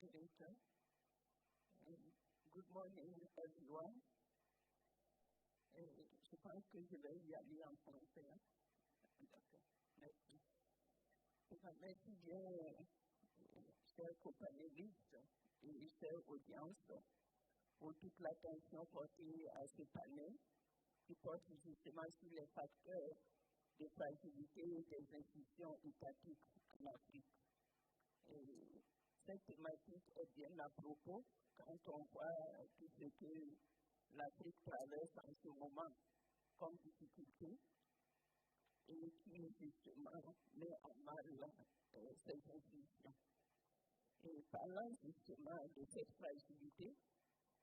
moderator. Good morning, everyone. Je pense que je vais y aller en français. D'accord, merci. Merci bien, chers companélistes et chères audiences, pour toute l'attention portée à ce panel qui porte justement sur les facteurs de fragilité des institutions étatiques en Afrique. Cette thématique est bien à propos quand on voit tout ce que l'Afrique traverse en ce moment comme difficulté et qui justement met en mal ces institutions. Et parlant justement de cette fragilité,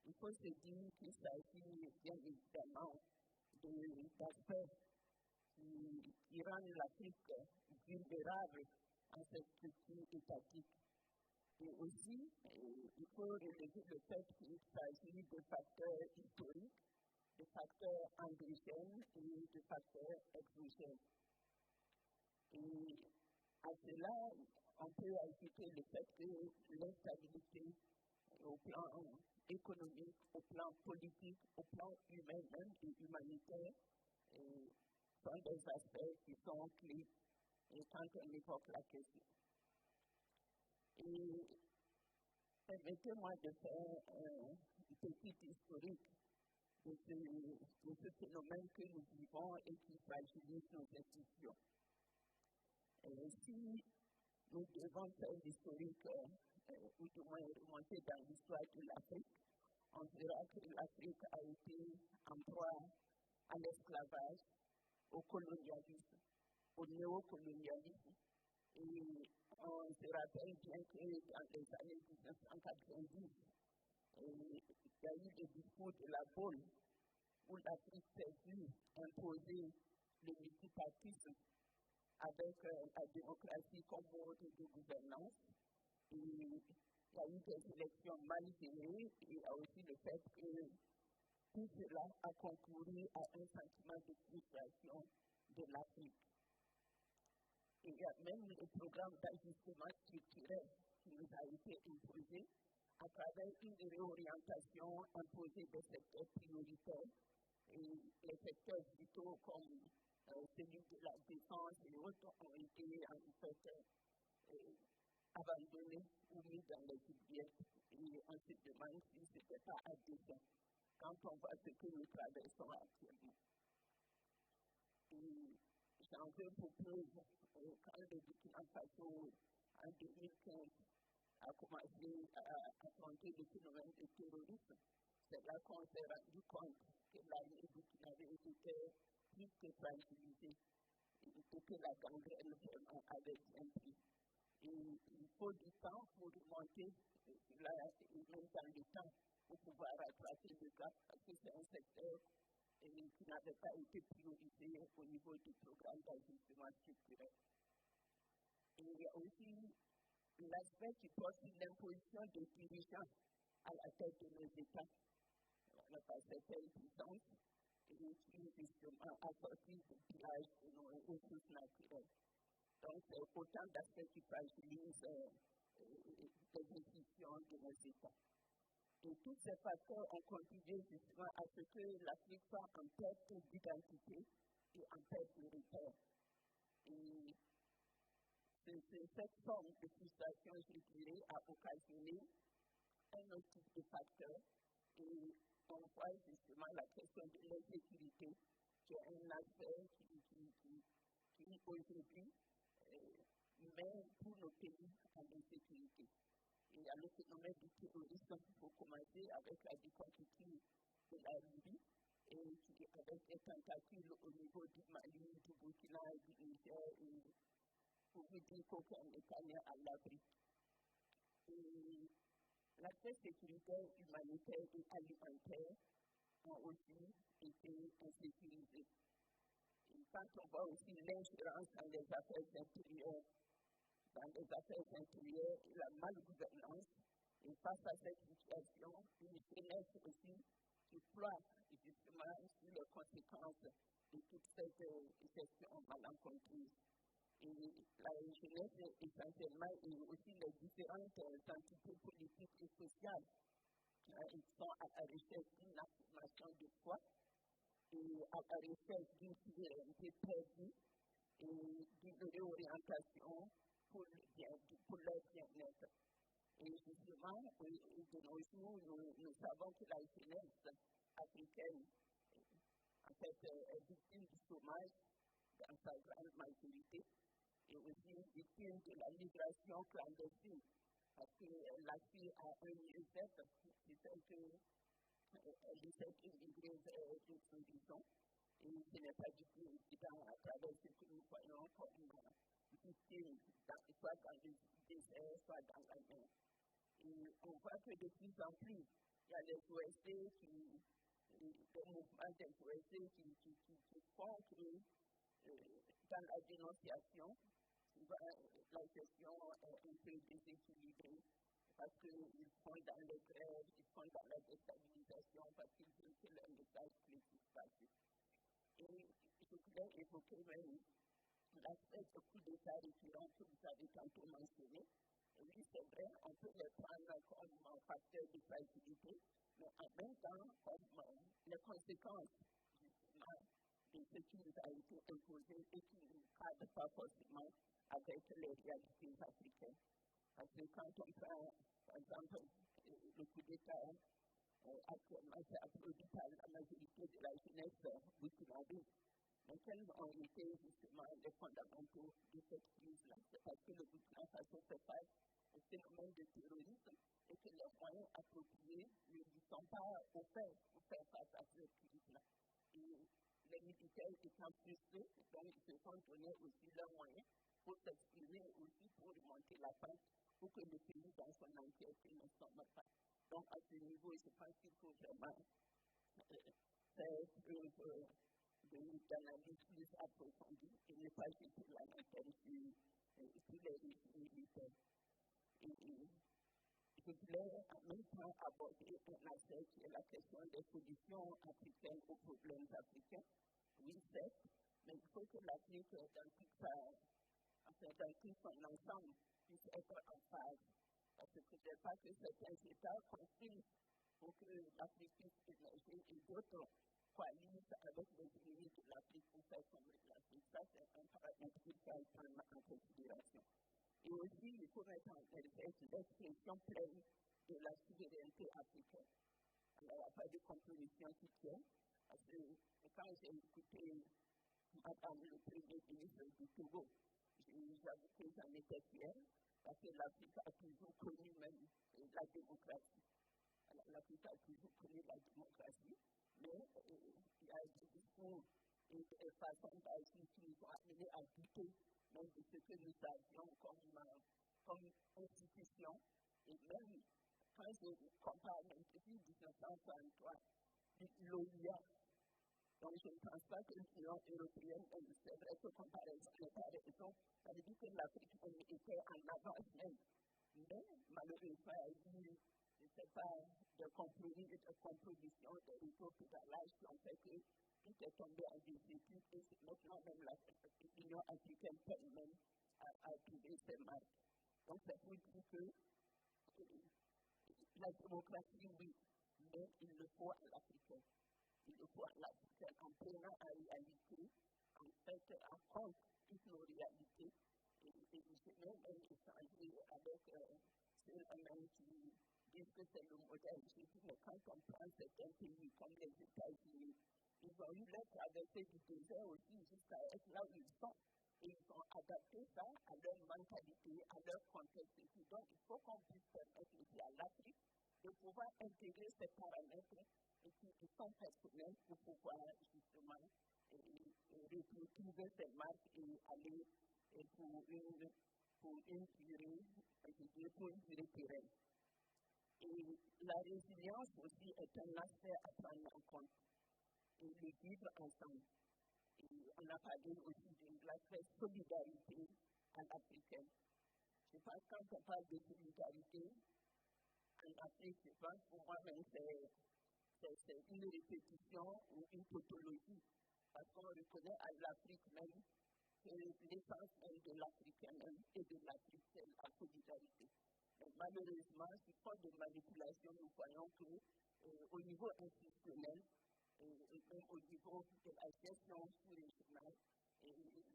il faut se dire qu'il s'agit bien évidemment d'aspects qui rendent l'Afrique vulnérable en cette structure étatique. Et aussi, il faut relever le fait qu'il s'agit de facteurs historiques, de facteurs endogènes et de facteurs exogènes. Et à cela, on peut ajouter le fait que l'instabilité au plan économique, au plan politique, au plan humain même et humanitaire sont des aspects qui sont clés quand on évoque la question. Et permettez-moi de faire un petit historique de ce phénomène que nous vivons et qui fragilise nos institutions. Si nous devons faire l'historique, ou du moins remonter dans l'histoire de l'Afrique, on verra que l'Afrique a été en proie à l'esclavage, au colonialisme, au néocolonialisme. Et on se rappelle bien que dans les années 1990, il y a eu le discours de la Baule, où l'Afrique s'est vue imposer le multipartisme avec la démocratie comme mode de gouvernance. Et il y a eu des élections mal gérées et il y a aussi le fait que tout cela a concouru à un sentiment de frustration de l'Afrique. Et il y a même le programme d'ajustement structurel qui nous a été imposé à travers une réorientation imposée des secteurs prioritaires. Et les secteurs vitaux comme celui de la défense et autres ont été en fait abandonnés ou mis dans les oubliettes. Et on se demande si ce n'était pas à dessein quand on voit ce que nous traversons actuellement. Et j'en veux pour preuve quand le Burkina Faso en 2015 a commencé à affronter le phénomène du terrorisme. C'est là qu'on s'est rendu compte que l'armée burkinabé était plus que fragilisée et que la gangrène vraiment avait bien pris. Et il faut du temps pour remonter là, même dans le temps, pour pouvoir rattraper le gap, parce que c'est un secteur qui n'avait pas été priorisé au niveau du programme d'ajustement structurel. Et il y a aussi l'aspect qui porte sur l'imposition des dirigeants à la tête de nos États, par certaines puissances, et qui justement assortit le pillage de nos ressources naturelles. Donc, c'est autant d'aspects qui fragilisent les institutions de nos États. Et tous ces facteurs ont contribué justement à ce que l'Afrique soit en perte d'identité et en perte de repères. Et cette forme de frustration, je dirais, a occasionné un autre type de facteurs. Et on voit justement la question de l'insécurité, qui est un aspect qui aujourd'hui met tous nos pays en insécurité. Il y a le phénomène du terrorisme pour commencer avec la déconfiture de la Libye et avec des tentatives au niveau du Mali, du Burkina, du Niger et pour vous dire qu'aucun n'est mis à l'abri. L'aspect sécuritaire, humanitaire et alimentaire ont aussi été insécurisés. Et quand on voit aussi l'ingérence dans les affaires intérieures, et la malgouvernance, et face à cette situation, une jeunesse aussi qui ploie justement sur les conséquences de toute cette gestion malencontreuse. Et la jeunesse essentiellement et aussi les différentes entités politiques et sociales qui sont à la recherche d'une affirmation de foi et à la recherche d'une souveraineté perdue et d'une réorientation pour leur bien-être. Et justement, de nos jours, nous savons que la jeunesse africaine, en fait, est victime du chômage dans sa grande majorité et aussi victime de la migration clandestine parce qu'elle aspire à un mieux-être, c'est celle qu'elle essaie d'immigrer vers d'autres horizons. Et ce n'est pas du tout évident à travers ce que nous voyons comme victimes, soit dans les déserts, soit dans la mer. Et on voit que de plus en plus, il y a les OSC des mouvements des OSC qui font que dans la dénonciation, la gestion est un peu déséquilibrée parce qu'ils font dans les grèves, ils font dans la déstabilisation parce qu'ils veulent que leur message puisse passer. Et je voulais évoquer même l'aspect de coup d'État récurrent que vous avez tantôt mentionné. Et oui, c'est vrai, on peut les prendre comme facteur de fragilité, mais en même temps, comme les conséquences justement de ce qui nous a été imposé et qui ne cadre pas forcément avec les réalités africaines. Parce que quand on prend, par exemple, le coup d'État, actuellement, c'est applaudi par la majorité de la jeunesse burkinabé. Mais quels ont été justement les fondamentaux de cette crise-là? C'est parce que le Burkina Faso fait face au phénomène de terrorisme et que les moyens appropriés ne lui sont pas offerts pour faire face à cette crise-là. Et les militaires étant frustrés, donc ils se sont donnés aussi leurs moyens pour s'exprimer aussi pour remonter la pente pour que le pays dans son entièreté ne sombre pas. Donc à ce niveau, je pense qu'il faut vraiment faire preuve d'analyse plus approfondie et ne pas jeter la lanterne sur les risques militaires. Et je voulais en même temps aborder un aspect qui est la question des solutions africaines aux problèmes africains. Oui, certes, mais il faut que l'Afrique, dans tout son ensemble, puisse être en phase. Parce que ce n'est pas que certains États construisent pour que l'Afrique puisse émerger et d'autres coalisent avec les ennemis de l'Afrique pour faire sombrer l'Afrique. Ça, c'est un paramètre qu'il faut prendre en considération. Et aussi, il faut mettre en exergue l'expression pleine de la souveraineté africaine. Alors, il n'y a pas de compromission qui tient, parce que quand j'ai écouté Madame le Premier ministre du Togo, j'avoue que j'en étais fière, parce que l'Afrique a toujours connu même la démocratie. Alors, l'Afrique a toujours connu la démocratie, mais il y a des discours et des façons d'agir qui nous ont amenés à douter même de ce que nous avions comme institution. Et même quand je compare même depuis 1963, l'OIA, donc je ne pense pas que l'Union européenne, c'est vrai que comparaison n'est pas raison, ça veut dire que l'Afrique était en avance même. Mais malheureusement, il y a eu, je ne sais pas, de compromis et de compromissions, de rétropédalages qui ont fait que tout est tombé en déséquilibre et c'est maintenant même l'Union africaine elle-même a trouvé ses marques. Donc c'est pour dire que la démocratie, oui, mais il le faut à l'Africain. Il le faut à l'Africain en prenant en réalité, en fait, en compte toutes nos réalités. Et je vais même échanger avec ceux-là-même qui disent que c'est le modèle. Je dis, mais quand on prend certains pays comme les États-Unis, ils ont eu leur traversée du désert aussi jusqu'à être là où ils sont. Et ils ont adapté ça à leur mentalité, à leur contexte. Donc, il faut qu'on puisse permettre aussi à l'Afrique de pouvoir intégrer ces paramètres et qui sont personnels pour pouvoir justement retrouver ces marques et aller pour une durée pérenne. Et la résilience aussi est un aspect à prendre en compte. Et le vivre ensemble. Et on a parlé aussi de l'aspect solidarité en africaine. Je pense que quand on parle de solidarité en Afrique, je pense pour moi même c'est une répétition ou une tautologie. Parce qu'on reconnaît à l'Afrique même l'essence même de l'Africain et de l'Afrique, c'est la solidarité. Mais malheureusement, sous forme de manipulation, nous voyons que au niveau institutionnel et même au niveau de la gestion sous-régionale,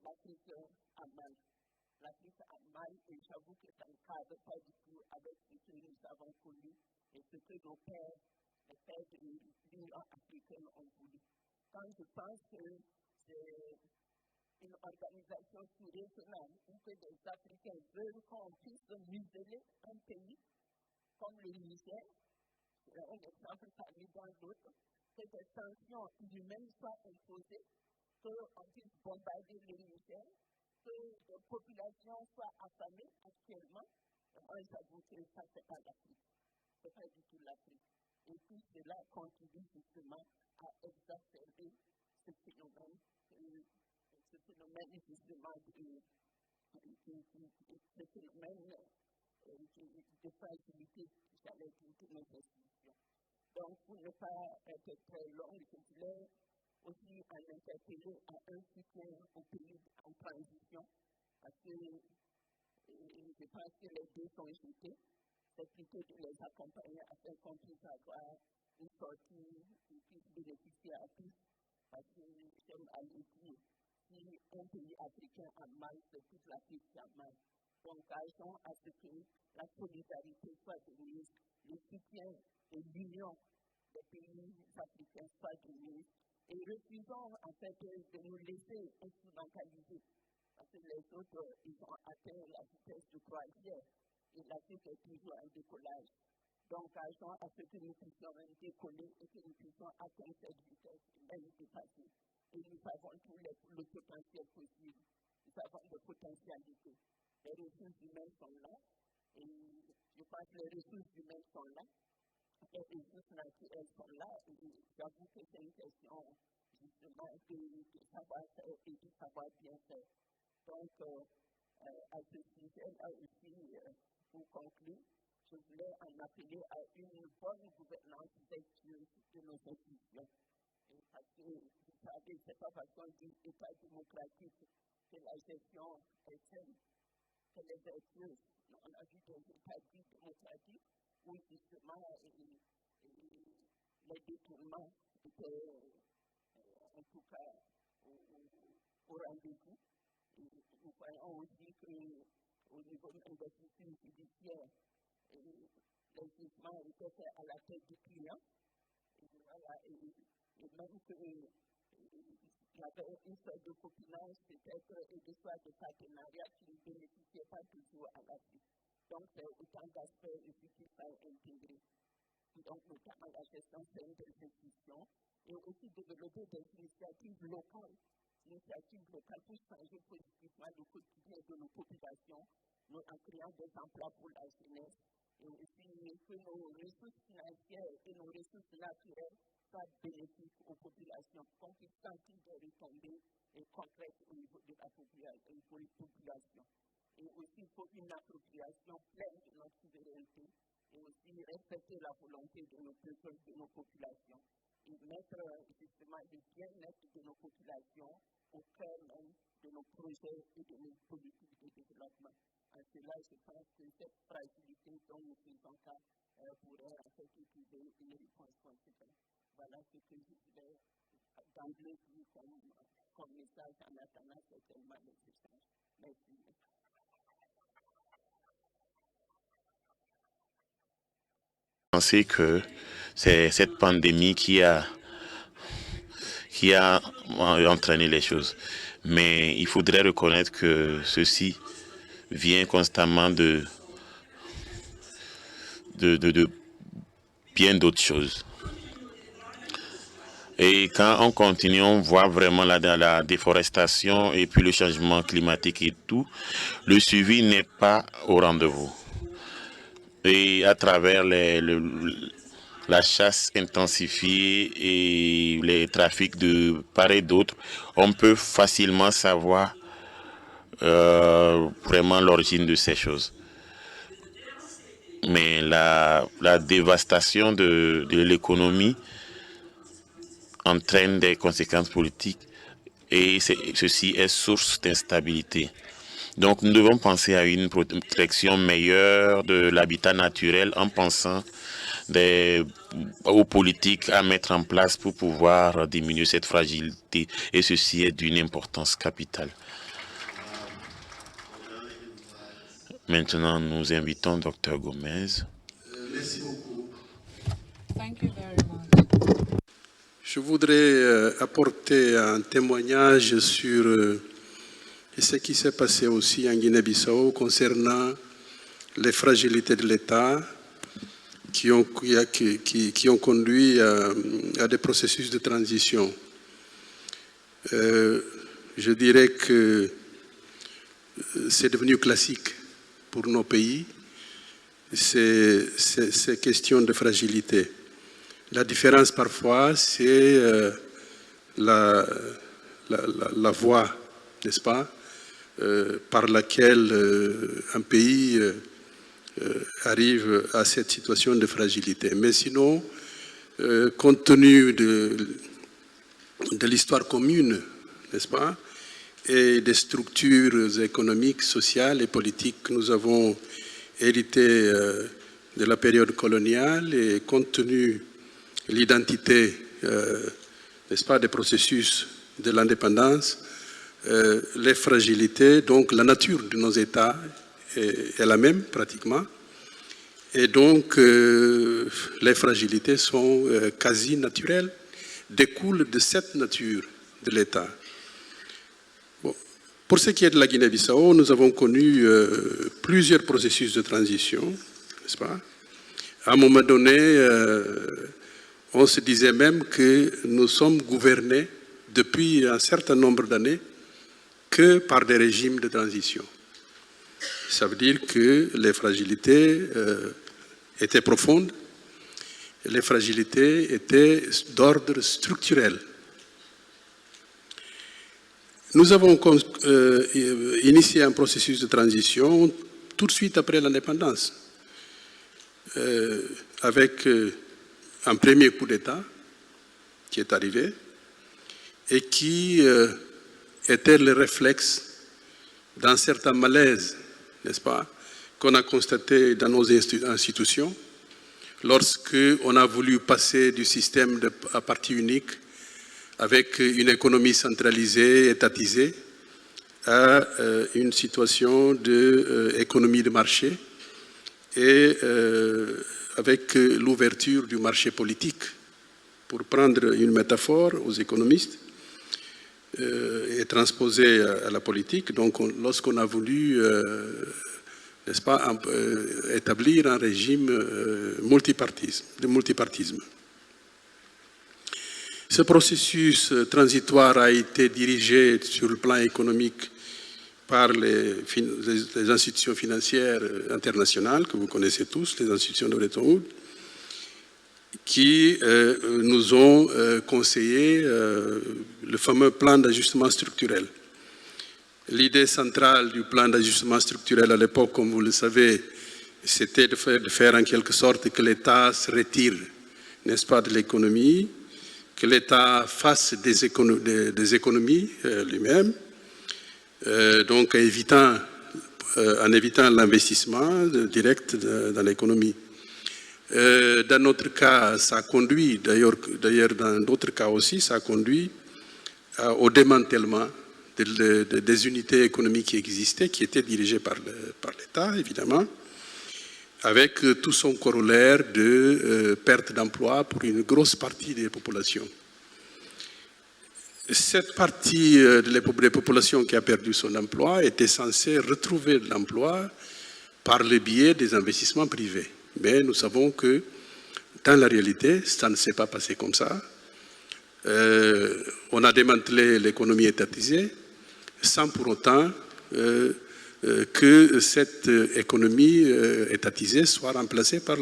l'Afrique a mal. L'Afrique a mal et j'avoue que ça ne cadre pas du tout avec ce que nous avons connu et ce que nos pères, les pères de l'Union africaine ont voulu. Quand je pense que c'est une organisation sous-régionale où que des Africains veulent qu'on puisse museler un pays comme le Niger, c'est un exemple parmi tant d'autres, que des sanctions inhumaines soient imposées, qu'on puisse bombarder le Niger, que les populations soient affamées actuellement. Moi, j'avoue que ça, c'est pas l'Afrique. C'est pas du tout l'Afrique. Et tout cela contribue justement à exacerber ce phénomène justement ce phénomène de fragilité, j'allais dire, de nos institutions. Donc, pour ne pas être très long, je voulais aussi en interpeller à un soutien au pays en transition, parce que je pense que les deux sont jetés. C'est plutôt de les accompagner afin qu'on puisse avoir une sortie qui puisse bénéficier à tous. Parce que, j'aime à le dire, si un pays africain a mal, c'est toute l'Afrique qui a mal. Donc, agissons à ce que la solidarité soit de mise, le soutien et l'union des pays africains soit de mise. Et refusons en fait de nous laisser instrumentaliser. Parce que les autres, ils ont atteint la vitesse de croisière. Et l'Afrique est toujours un décollage. Donc, agissons à ce que nous puissions même décoller et que nous puissions atteindre cette vitesse et même dépasser. Et nous avons tout le potentiel possible. Nous avons des potentialités. Les ressources humaines sont là. Et je pense que les ressources humaines sont là. Les ressources naturelles sont là. Et j'avoue que c'est une question justement de savoir faire et de savoir bien faire. Donc, à ce sujet-là aussi, pour conclure, je voulais en appeler à une bonne gouvernance vertueuse de nos institutions. Parce que, vous savez, ce n'est pas parce qu'on dit État démocratique que la gestion est saine, qu'elle est vertueuse. On a vu des États dits démocratiques où justement les détournements étaient en tout cas au rendez-vous. Nous voyons aussi qu'au niveau même des systèmes judiciaires, les jugements étaient faits à la tête du client. Et, voilà, et même qu'il y avait une sorte de copinage peut-être et de soit de partenariat qui ne bénéficiait pas toujours à l'Afrique. Donc, c'est autant d'aspects aussi qu'il fallait intégrer. Donc, notamment la gestion saine des institutions et aussi développer des initiatives locales pour changer positivement le quotidien de nos populations, en créant des emplois pour la jeunesse, et aussi que nos ressources financières et nos ressources naturelles soient bénéfiques aux populations, qu'on puisse sentir des retombées concrètes au niveau de la population. Et aussi, il faut une appropriation pleine de notre souveraineté et aussi respecter la volonté de nos peuples, de nos populations. Et mettre justement le bien-être de nos populations au cœur même de nos projets et de nos politiques de développement. En cela, je pense que cette fragilité dont nous faisons cas pourrait en fait utiliser une réponse conséquente. Voilà ce que je voulais d'emblée dire comme message en attendant certainement les échanges. Merci. Penser que c'est cette pandémie qui a entraîné les choses. Mais il faudrait reconnaître que ceci vient constamment de bien d'autres choses. Et quand on continue, on voit vraiment la déforestation et puis le changement climatique et tout, le suivi n'est pas au rendez-vous. Et à travers la chasse intensifiée et les trafics de part et d'autre, on peut facilement savoir vraiment l'origine de ces choses. Mais la dévastation de l'économie entraîne des conséquences politiques et ceci est source d'instabilité. Donc nous devons penser à une protection meilleure de l'habitat naturel en pensant aux politiques à mettre en place pour pouvoir diminuer cette fragilité, et ceci est d'une importance capitale. Maintenant, nous invitons Dr Gomez. Merci beaucoup. Thank you very much. Je voudrais apporter un témoignage sur ce qui s'est passé aussi en Guinée-Bissau concernant les fragilités de l'État qui ont conduit à des processus de transition. Je dirais que c'est devenu classique pour nos pays, ces questions de fragilité. La différence parfois, c'est la voie, n'est-ce pas, par laquelle un pays arrive à cette situation de fragilité. Mais sinon, compte tenu de l'histoire commune, n'est-ce pas, et des structures économiques, sociales et politiques que nous avons héritées de la période coloniale, et compte tenu de l'identité, n'est-ce pas, des processus de l'indépendance, les fragilités, donc la nature de nos États est la même pratiquement, et donc les fragilités sont quasi naturelles, découlent de cette nature de l'État. Bon. Pour ce qui est de la Guinée-Bissau, nous avons connu plusieurs processus de transition, n'est-ce pas? À un moment donné, on se disait même que nous sommes gouvernés depuis un certain nombre d'années que par des régimes de transition. Ça veut dire que les fragilités étaient profondes, et les fragilités étaient d'ordre structurel. Nous avons initié un processus de transition tout de suite après l'indépendance, avec un premier coup d'État qui est arrivé et qui était le réflexe d'un certain malaise, n'est-ce pas, qu'on a constaté dans nos institutions lorsque on a voulu passer du système à parti unique avec une économie centralisée, étatisée, à une situation d'économie de marché et avec l'ouverture du marché politique. Pour prendre une métaphore aux économistes et transposer à la politique, donc lorsqu'on a voulu, n'est-ce pas, établir un régime de multipartisme. Ce processus transitoire a été dirigé sur le plan économique par les institutions financières internationales, que vous connaissez tous, les institutions de Bretton Woods, qui nous ont conseillé le fameux plan d'ajustement structurel. L'idée centrale du plan d'ajustement structurel à l'époque, comme vous le savez, c'était de faire en quelque sorte que l'État se retire, n'est-ce pas, de l'économie, que l'État fasse des économies lui-même, donc en évitant l'investissement direct dans l'économie. Dans notre cas, ça a conduit, d'ailleurs dans d'autres cas aussi, ça a conduit au démantèlement des unités économiques qui existaient, qui étaient dirigées par l'État, évidemment, avec tout son corollaire de perte d'emploi pour une grosse partie des populations. Cette partie des populations qui a perdu son emploi était censée retrouver de l'emploi par le biais des investissements privés. Mais nous savons que dans la réalité, ça ne s'est pas passé comme ça. On a démantelé l'économie étatisée sans pour autant que cette économie étatisée soit remplacée par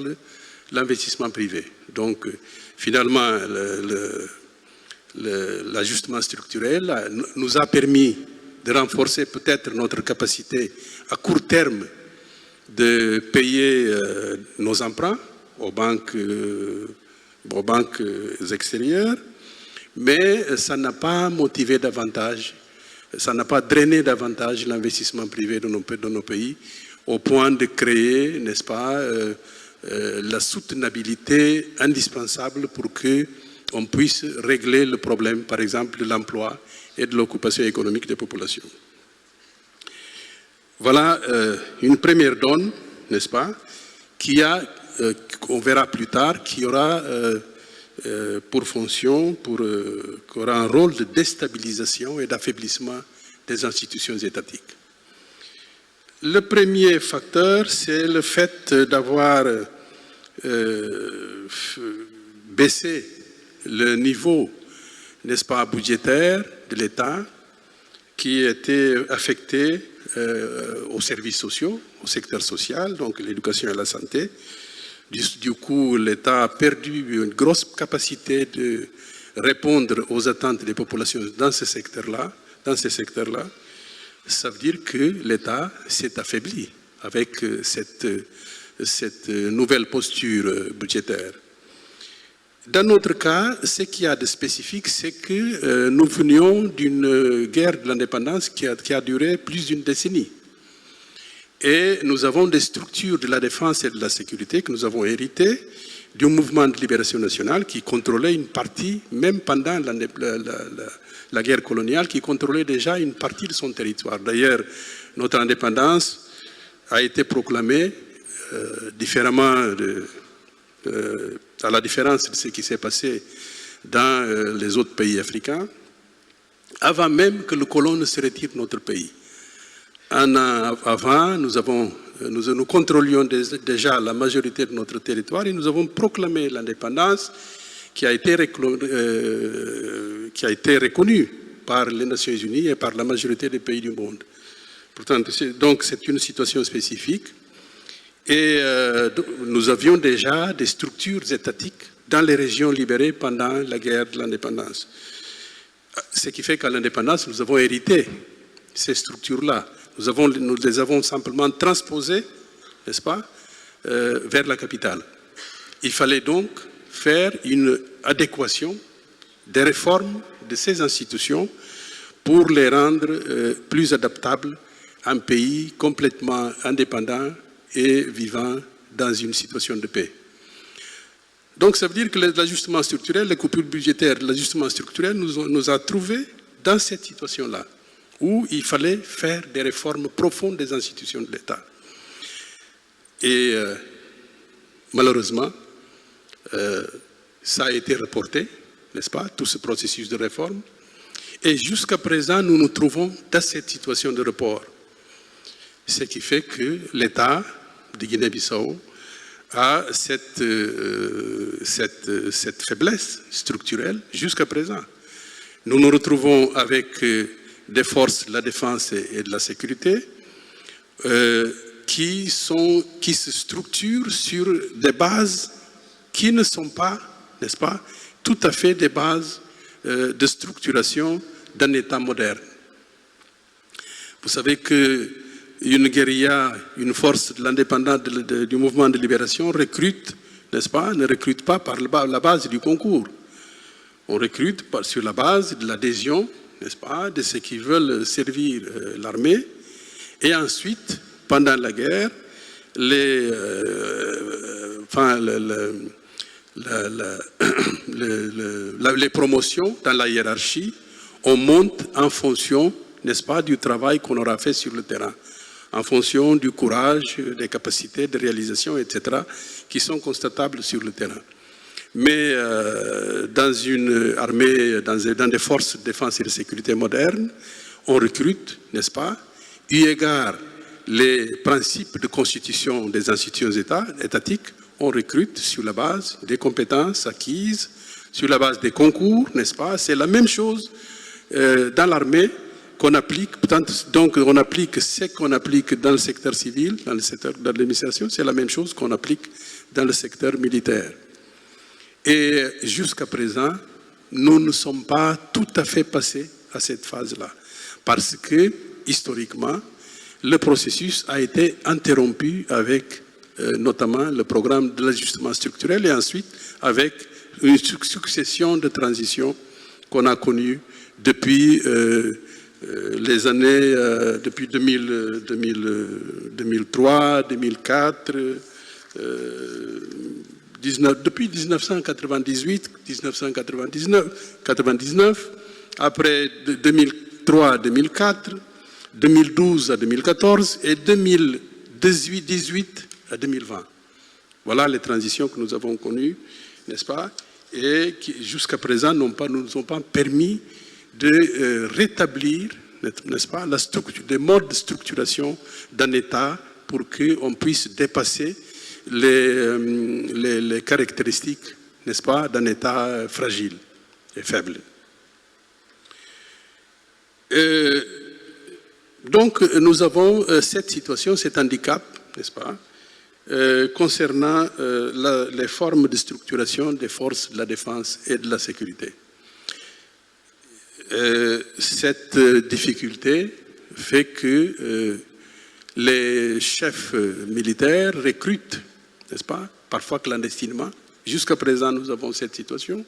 l'investissement privé. Donc finalement, l'ajustement structurel nous a permis de renforcer peut-être notre capacité à court terme de payer nos emprunts aux banques extérieures, mais ça n'a pas motivé davantage, ça n'a pas drainé davantage l'investissement privé dans nos pays, au point de créer, n'est-ce pas, la soutenabilité indispensable pour qu'on puisse régler le problème, par exemple, de l'emploi et de l'occupation économique des populations. Voilà une première donne, n'est-ce pas, qu'on verra plus tard, qui aura pour fonction, qui aura un rôle de déstabilisation et d'affaiblissement des institutions étatiques. Le premier facteur, c'est le fait d'avoir baissé le niveau, n'est-ce pas, budgétaire de l'État qui était affecté aux services sociaux, au secteur social, donc l'éducation et la santé. Du coup, l'État a perdu une grosse capacité de répondre aux attentes des populations dans ces secteurs-là. Ça veut dire que l'État s'est affaibli avec cette nouvelle posture budgétaire. Dans notre cas, ce qu'il y a de spécifique, c'est que nous venions d'une guerre de l'indépendance qui a duré plus d'une décennie. Et nous avons des structures de la défense et de la sécurité que nous avons héritées du mouvement de libération nationale qui contrôlait une partie, même pendant la guerre coloniale, qui contrôlait déjà une partie de son territoire. D'ailleurs, notre indépendance a été proclamée différemment à la différence de ce qui s'est passé dans les autres pays africains, avant même que le colon ne se retire de notre pays. Un an avant, nous contrôlions déjà la majorité de notre territoire et nous avons proclamé l'indépendance qui a été reconnue par les Nations Unies et par la majorité des pays du monde. Pourtant, donc c'est une situation spécifique. Et nous avions déjà des structures étatiques dans les régions libérées pendant la guerre de l'indépendance. Ce qui fait qu'à l'indépendance, nous avons hérité ces structures-là. Nous les avons simplement transposées, n'est-ce pas, vers la capitale. Il fallait donc faire une adéquation des réformes de ces institutions pour les rendre plus adaptables à un pays complètement indépendant et vivant dans une situation de paix. Donc ça veut dire que l'ajustement structurel, les coupures budgétaires, l'ajustement structurel nous a trouvés dans cette situation-là, où il fallait faire des réformes profondes des institutions de l'État. Et malheureusement, ça a été reporté, n'est-ce pas, tout ce processus de réforme. Et jusqu'à présent, nous nous trouvons dans cette situation de report. Ce qui fait que l'État de Guinée-Bissau a cette faiblesse structurelle jusqu'à présent. Nous nous retrouvons avec des forces de la défense et de la sécurité qui se structurent sur des bases qui ne sont pas, n'est-ce pas, tout à fait des bases de structuration d'un État moderne. Vous savez que une guérilla, une force de l'indépendance du mouvement de libération recrute, n'est-ce pas, ne recrute pas par la base du concours. On recrute sur la base de l'adhésion, n'est-ce pas, de ceux qui veulent servir l'armée. Et ensuite, pendant la guerre, les promotions dans la hiérarchie, on monte en fonction, n'est-ce pas, du travail qu'on aura fait sur le terrain, en fonction du courage, des capacités de réalisation, etc., qui sont constatables sur le terrain. Mais dans une armée, dans des forces de défense et de sécurité modernes, on recrute, n'est-ce pas, eu égard les principes de constitution des institutions étatiques, on recrute sur la base des compétences acquises, sur la base des concours, n'est-ce pas? C'est la même chose dans l'armée qu'on applique. Donc on applique ce qu'on applique dans le secteur civil, dans le secteur de l'administration, c'est la même chose qu'on applique dans le secteur militaire. Et jusqu'à présent, nous ne sommes pas tout à fait passés à cette phase-là. Parce que, historiquement, le processus a été interrompu avec notamment le programme de l'ajustement structurel et ensuite avec une succession de transitions qu'on a connues depuis les années, depuis 2003, 2004, depuis 1998, 1999, après 2003 à 2004, 2012 à 2014 et 2018 à 2020. Voilà les transitions que nous avons connues, n'est-ce pas, et qui jusqu'à présent nous ont pas permis de rétablir, n'est-ce pas, des modes de structuration d'un État pour qu'on puisse dépasser les caractéristiques, n'est-ce pas, d'un État fragile et faible. Donc, nous avons cette situation, cet handicap, n'est-ce pas, concernant les formes de structuration des forces de la défense et de la sécurité. Cette difficulté fait que les chefs militaires recrutent, n'est-ce pas, parfois clandestinement. Jusqu'à présent, nous avons cette situation.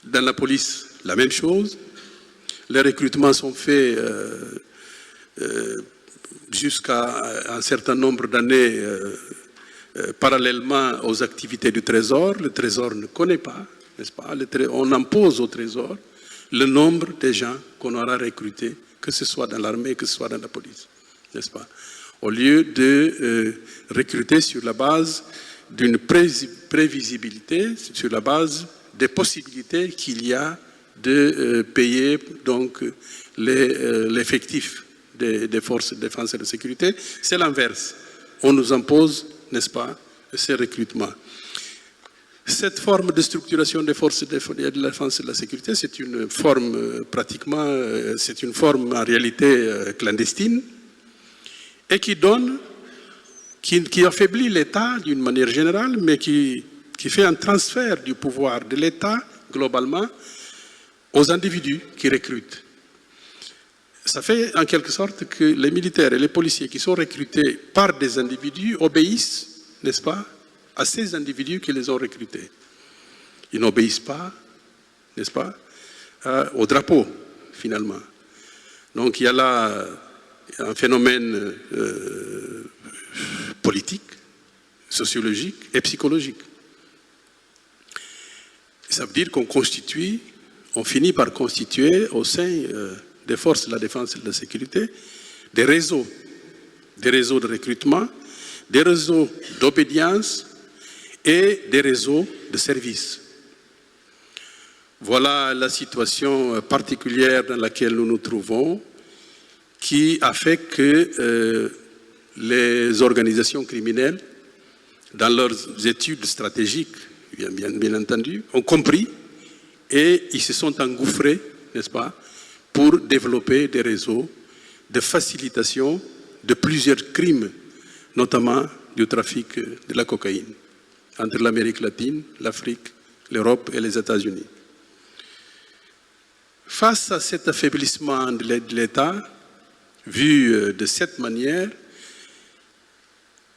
Dans la police, la même chose. Les recrutements sont faits jusqu'à un certain nombre d'années parallèlement aux activités du Trésor. Le Trésor ne connaît pas, n'est-ce pas? On impose au Trésor le nombre de gens qu'on aura recrutés, que ce soit dans l'armée, que ce soit dans la police, n'est-ce pas? Au lieu de recruter sur la base d'une prévisibilité, sur la base des possibilités qu'il y a de payer donc l'effectif des forces de défense et de sécurité. C'est l'inverse. On nous impose, n'est-ce pas, ces recrutements. Cette forme de structuration des forces de défense et de la sécurité, c'est une forme pratiquement, c'est une forme en réalité clandestine et qui donne, qui affaiblit l'État d'une manière générale, mais qui fait un transfert du pouvoir de l'État globalement aux individus qui recrutent. Ça fait en quelque sorte que les militaires et les policiers qui sont recrutés par des individus obéissent, n'est-ce pas, à ces individus qui les ont recrutés. Ils n'obéissent pas, n'est-ce pas, au drapeau, finalement. Donc il y a là un phénomène politique, sociologique et psychologique. Ça veut dire qu'on finit par constituer au sein des forces de la défense et de la sécurité des réseaux de recrutement, des réseaux d'obédience et des réseaux de services. Voilà la situation particulière dans laquelle nous nous trouvons, qui a fait que les organisations criminelles, dans leurs études stratégiques, bien entendu, ont compris et ils se sont engouffrés, n'est-ce pas, pour développer des réseaux de facilitation de plusieurs crimes, notamment du trafic de la cocaïne, entre l'Amérique latine, l'Afrique, l'Europe et les États-Unis. Face à cet affaiblissement de l'État, vu de cette manière,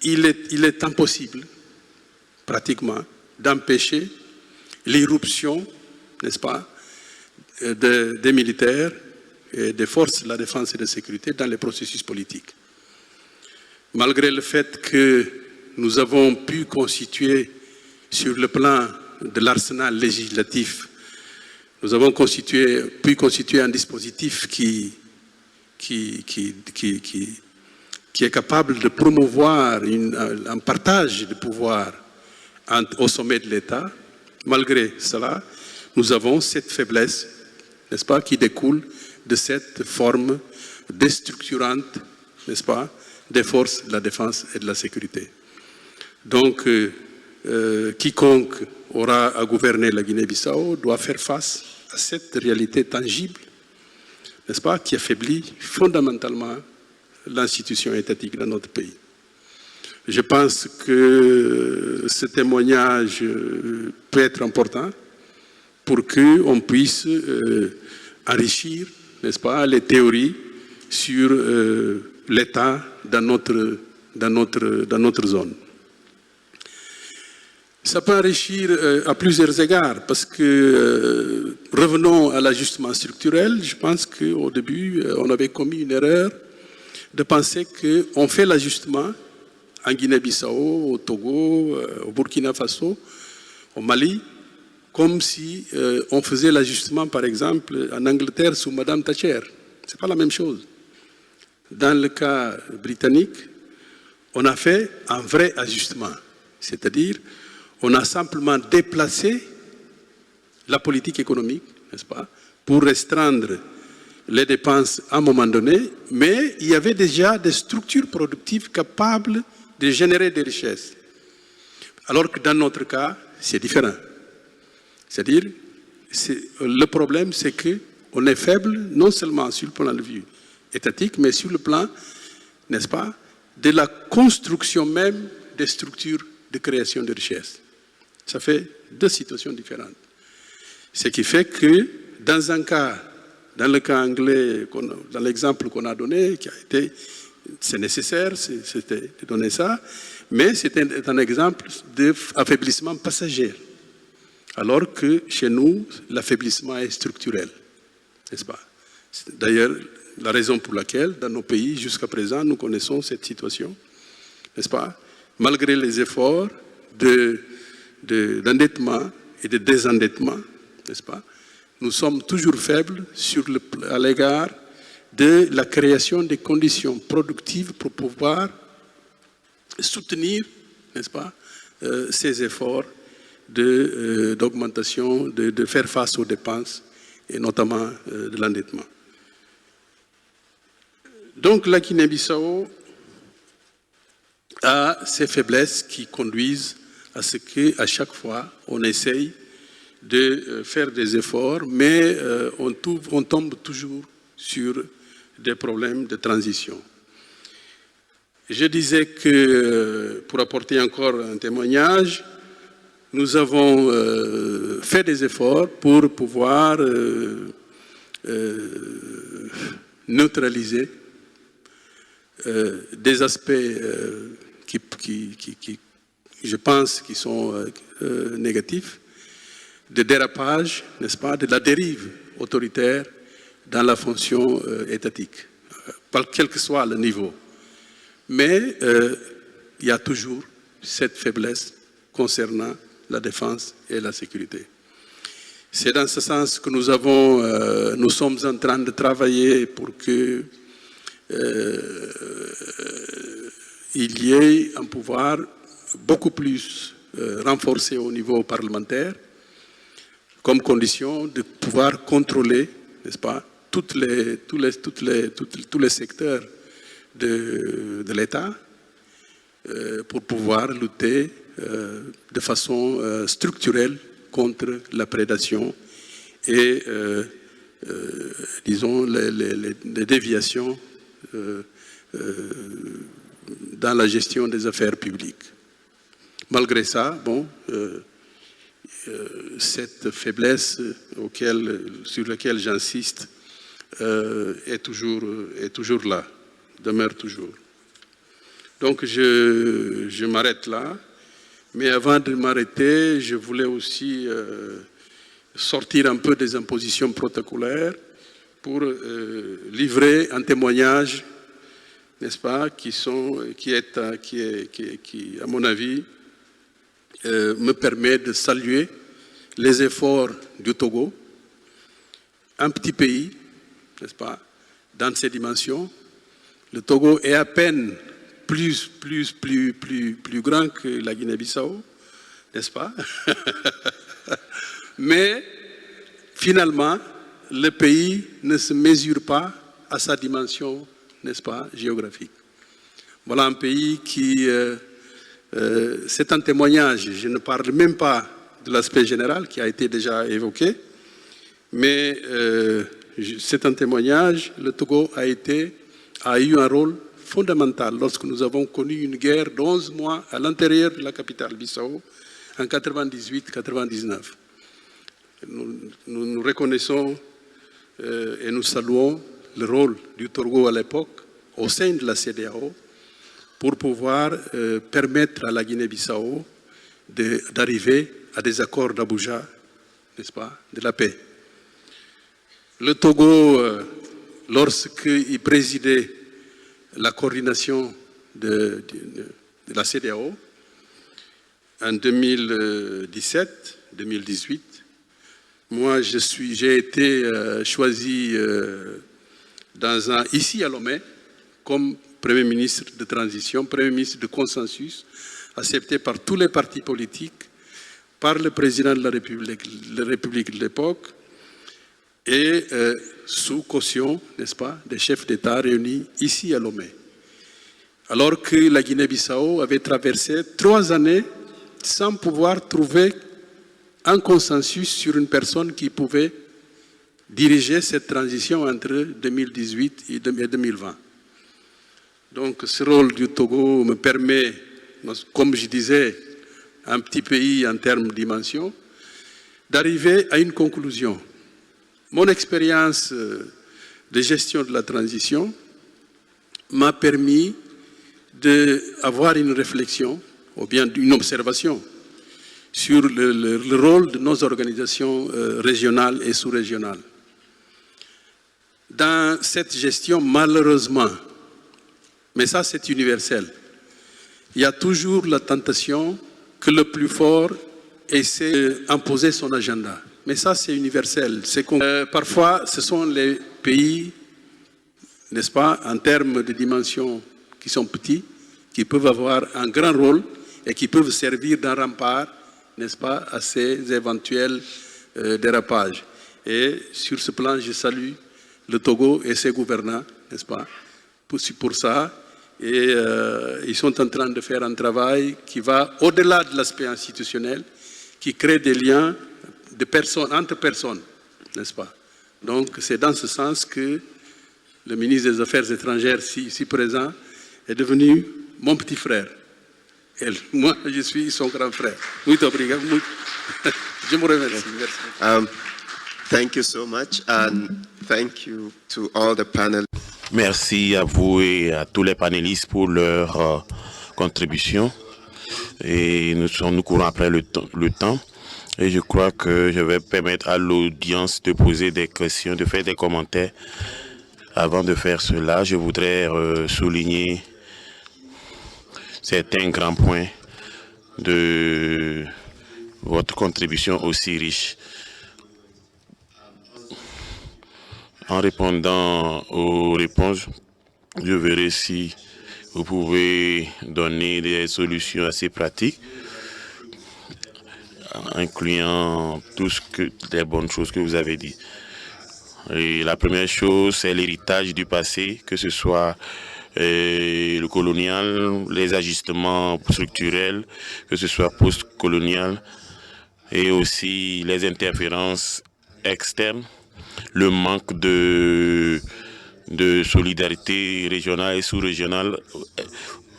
il est impossible, pratiquement, d'empêcher l'irruption, n'est-ce pas, des militaires et des forces de la défense et de la sécurité dans les processus politiques. Malgré le fait que nous avons pu constituer sur le plan de l'arsenal législatif, nous avons pu constituer un dispositif qui est capable de promouvoir un partage de pouvoir au sommet de l'État. Malgré cela, nous avons cette faiblesse, n'est-ce pas, qui découle de cette forme déstructurante, n'est-ce pas, des forces de la défense et de la sécurité. Donc, quiconque aura à gouverner la Guinée-Bissau doit faire face à cette réalité tangible, n'est-ce pas, qui affaiblit fondamentalement l'institution étatique dans notre pays. Je pense que ce témoignage peut être important pour qu'on puisse enrichir, n'est-ce pas, les théories sur l'État dans notre zone. Ça peut enrichir à plusieurs égards, parce que revenons à l'ajustement structurel. Je pense qu'au début, on avait commis une erreur de penser qu'on fait l'ajustement en Guinée-Bissau, au Togo, au Burkina Faso, au Mali, comme si on faisait l'ajustement, par exemple, en Angleterre sous Madame Thatcher. Ce n'est pas la même chose. Dans le cas britannique, on a fait un vrai ajustement, c'est-à-dire on a simplement déplacé la politique économique, n'est-ce pas, pour restreindre les dépenses à un moment donné, mais il y avait déjà des structures productives capables de générer des richesses. Alors que dans notre cas, c'est différent. C'est-à-dire, le problème, c'est qu'on est faible, non seulement sur le plan de vue étatique, mais sur le plan, n'est-ce pas, de la construction même des structures de création de richesses. Ça fait deux situations différentes. Ce qui fait que, dans un cas, dans le cas anglais, dans l'exemple qu'on a donné, qui a été, c'est nécessaire, c'était de donner ça, mais c'était un exemple d'affaiblissement passager. Alors que chez nous, l'affaiblissement est structurel, n'est-ce pas? D'ailleurs, la raison pour laquelle, dans nos pays, jusqu'à présent, nous connaissons cette situation, n'est-ce pas? Malgré les efforts d'endettement et de désendettement, n'est-ce pas? Nous sommes toujours faibles à l'égard de la création des conditions productives pour pouvoir soutenir, n'est-ce pas, ces efforts d'augmentation, de faire face aux dépenses, et notamment de l'endettement. Donc la Guinée-Bissau a ces faiblesses qui conduisent à ce qu'à chaque fois, on essaye de faire des efforts, mais on tombe toujours sur des problèmes de transition. Je disais que, pour apporter encore un témoignage, nous avons fait des efforts pour pouvoir neutraliser des aspects qui, je pense, qui sont négatifs, de dérapage, n'est-ce pas, de la dérive autoritaire dans la fonction étatique, quel que soit le niveau. Mais il y a toujours cette faiblesse concernant la défense et la sécurité. C'est dans ce sens que nous sommes en train de travailler pour que il y ait un pouvoir beaucoup plus renforcé au niveau parlementaire, comme condition de pouvoir contrôler, n'est-ce pas, tous les secteurs de l'État pour pouvoir lutter de façon structurelle contre la prédation et, disons, les déviations dans la gestion des affaires publiques. Malgré ça, bon, cette faiblesse sur laquelle j'insiste est toujours là, demeure toujours. Donc je m'arrête là, mais avant de m'arrêter, je voulais aussi sortir un peu des impositions protocolaires pour livrer un témoignage, n'est-ce pas, qui à mon avis, me permet de saluer les efforts du Togo, un petit pays, n'est-ce pas, dans ses dimensions. Le Togo est à peine plus grand que la Guinée-Bissau, n'est-ce pas? Mais finalement, le pays ne se mesure pas à sa dimension, n'est-ce pas, géographique. Voilà un pays qui... c'est un témoignage, je ne parle même pas de l'aspect général qui a été déjà évoqué, mais c'est un témoignage. Le Togo a eu un rôle fondamental lorsque nous avons connu une guerre d'11 mois à l'intérieur de la capitale Bissau en 98-99. Nous reconnaissons et nous saluons le rôle du Togo à l'époque au sein de la CEDEAO pour pouvoir permettre à la Guinée-Bissau d'arriver à des accords d'Abuja, n'est-ce pas, de la paix. Le Togo, lorsqu'il présidait la coordination de la CEDEAO en 2017-2018, moi j'ai été choisi ici à Lomé comme Premier ministre de transition, Premier ministre de consensus, accepté par tous les partis politiques, par le président de la République de l'époque, et sous caution, n'est-ce pas, des chefs d'État réunis ici à Lomé. Alors que la Guinée-Bissau avait traversé 3 années sans pouvoir trouver un consensus sur une personne qui pouvait diriger cette transition entre 2018 et 2020. Donc ce rôle du Togo me permet, comme je disais, un petit pays en termes de dimension, d'arriver à une conclusion. Mon expérience de gestion de la transition m'a permis d'avoir une réflexion, ou bien une observation, sur le rôle de nos organisations régionales et sous-régionales. Dans cette gestion, malheureusement, mais ça c'est universel, il y a toujours la tentation que le plus fort essaie d'imposer son agenda. Mais ça c'est universel. Parfois, ce sont les pays, n'est-ce pas, en termes de dimension qui sont petits, qui peuvent avoir un grand rôle et qui peuvent servir d'un rempart, n'est-ce pas, à ces éventuels dérapages. Et sur ce plan, je salue le Togo et ses gouvernants, n'est-ce pas, pour ça. Et ils sont en train de faire un travail qui va au-delà de l'aspect institutionnel, qui crée des liens de personnes, entre personnes, n'est-ce pas. Donc c'est dans ce sens que le ministre des Affaires étrangères, ici présent, est devenu mon petit frère. Et moi, je suis son grand frère. Muito obrigado. Je vous remercie. Merci. Thank you so much, and thank you to all the panel. Merci à vous et à tous les panélistes pour leur contribution. Et nous courons après le temps. Et je crois que je vais permettre à l'audience de poser des questions, de faire des commentaires. Avant de faire cela, je voudrais souligner certains grands points de votre contribution aussi riche. En répondant aux réponses, je verrai si vous pouvez donner des solutions assez pratiques, incluant toutes les bonnes choses que vous avez dites. Et la première chose, c'est l'héritage du passé, que ce soit le colonial, les ajustements structurels, que ce soit post-colonial, et aussi les interférences externes, le manque de solidarité régionale et sous-régionale,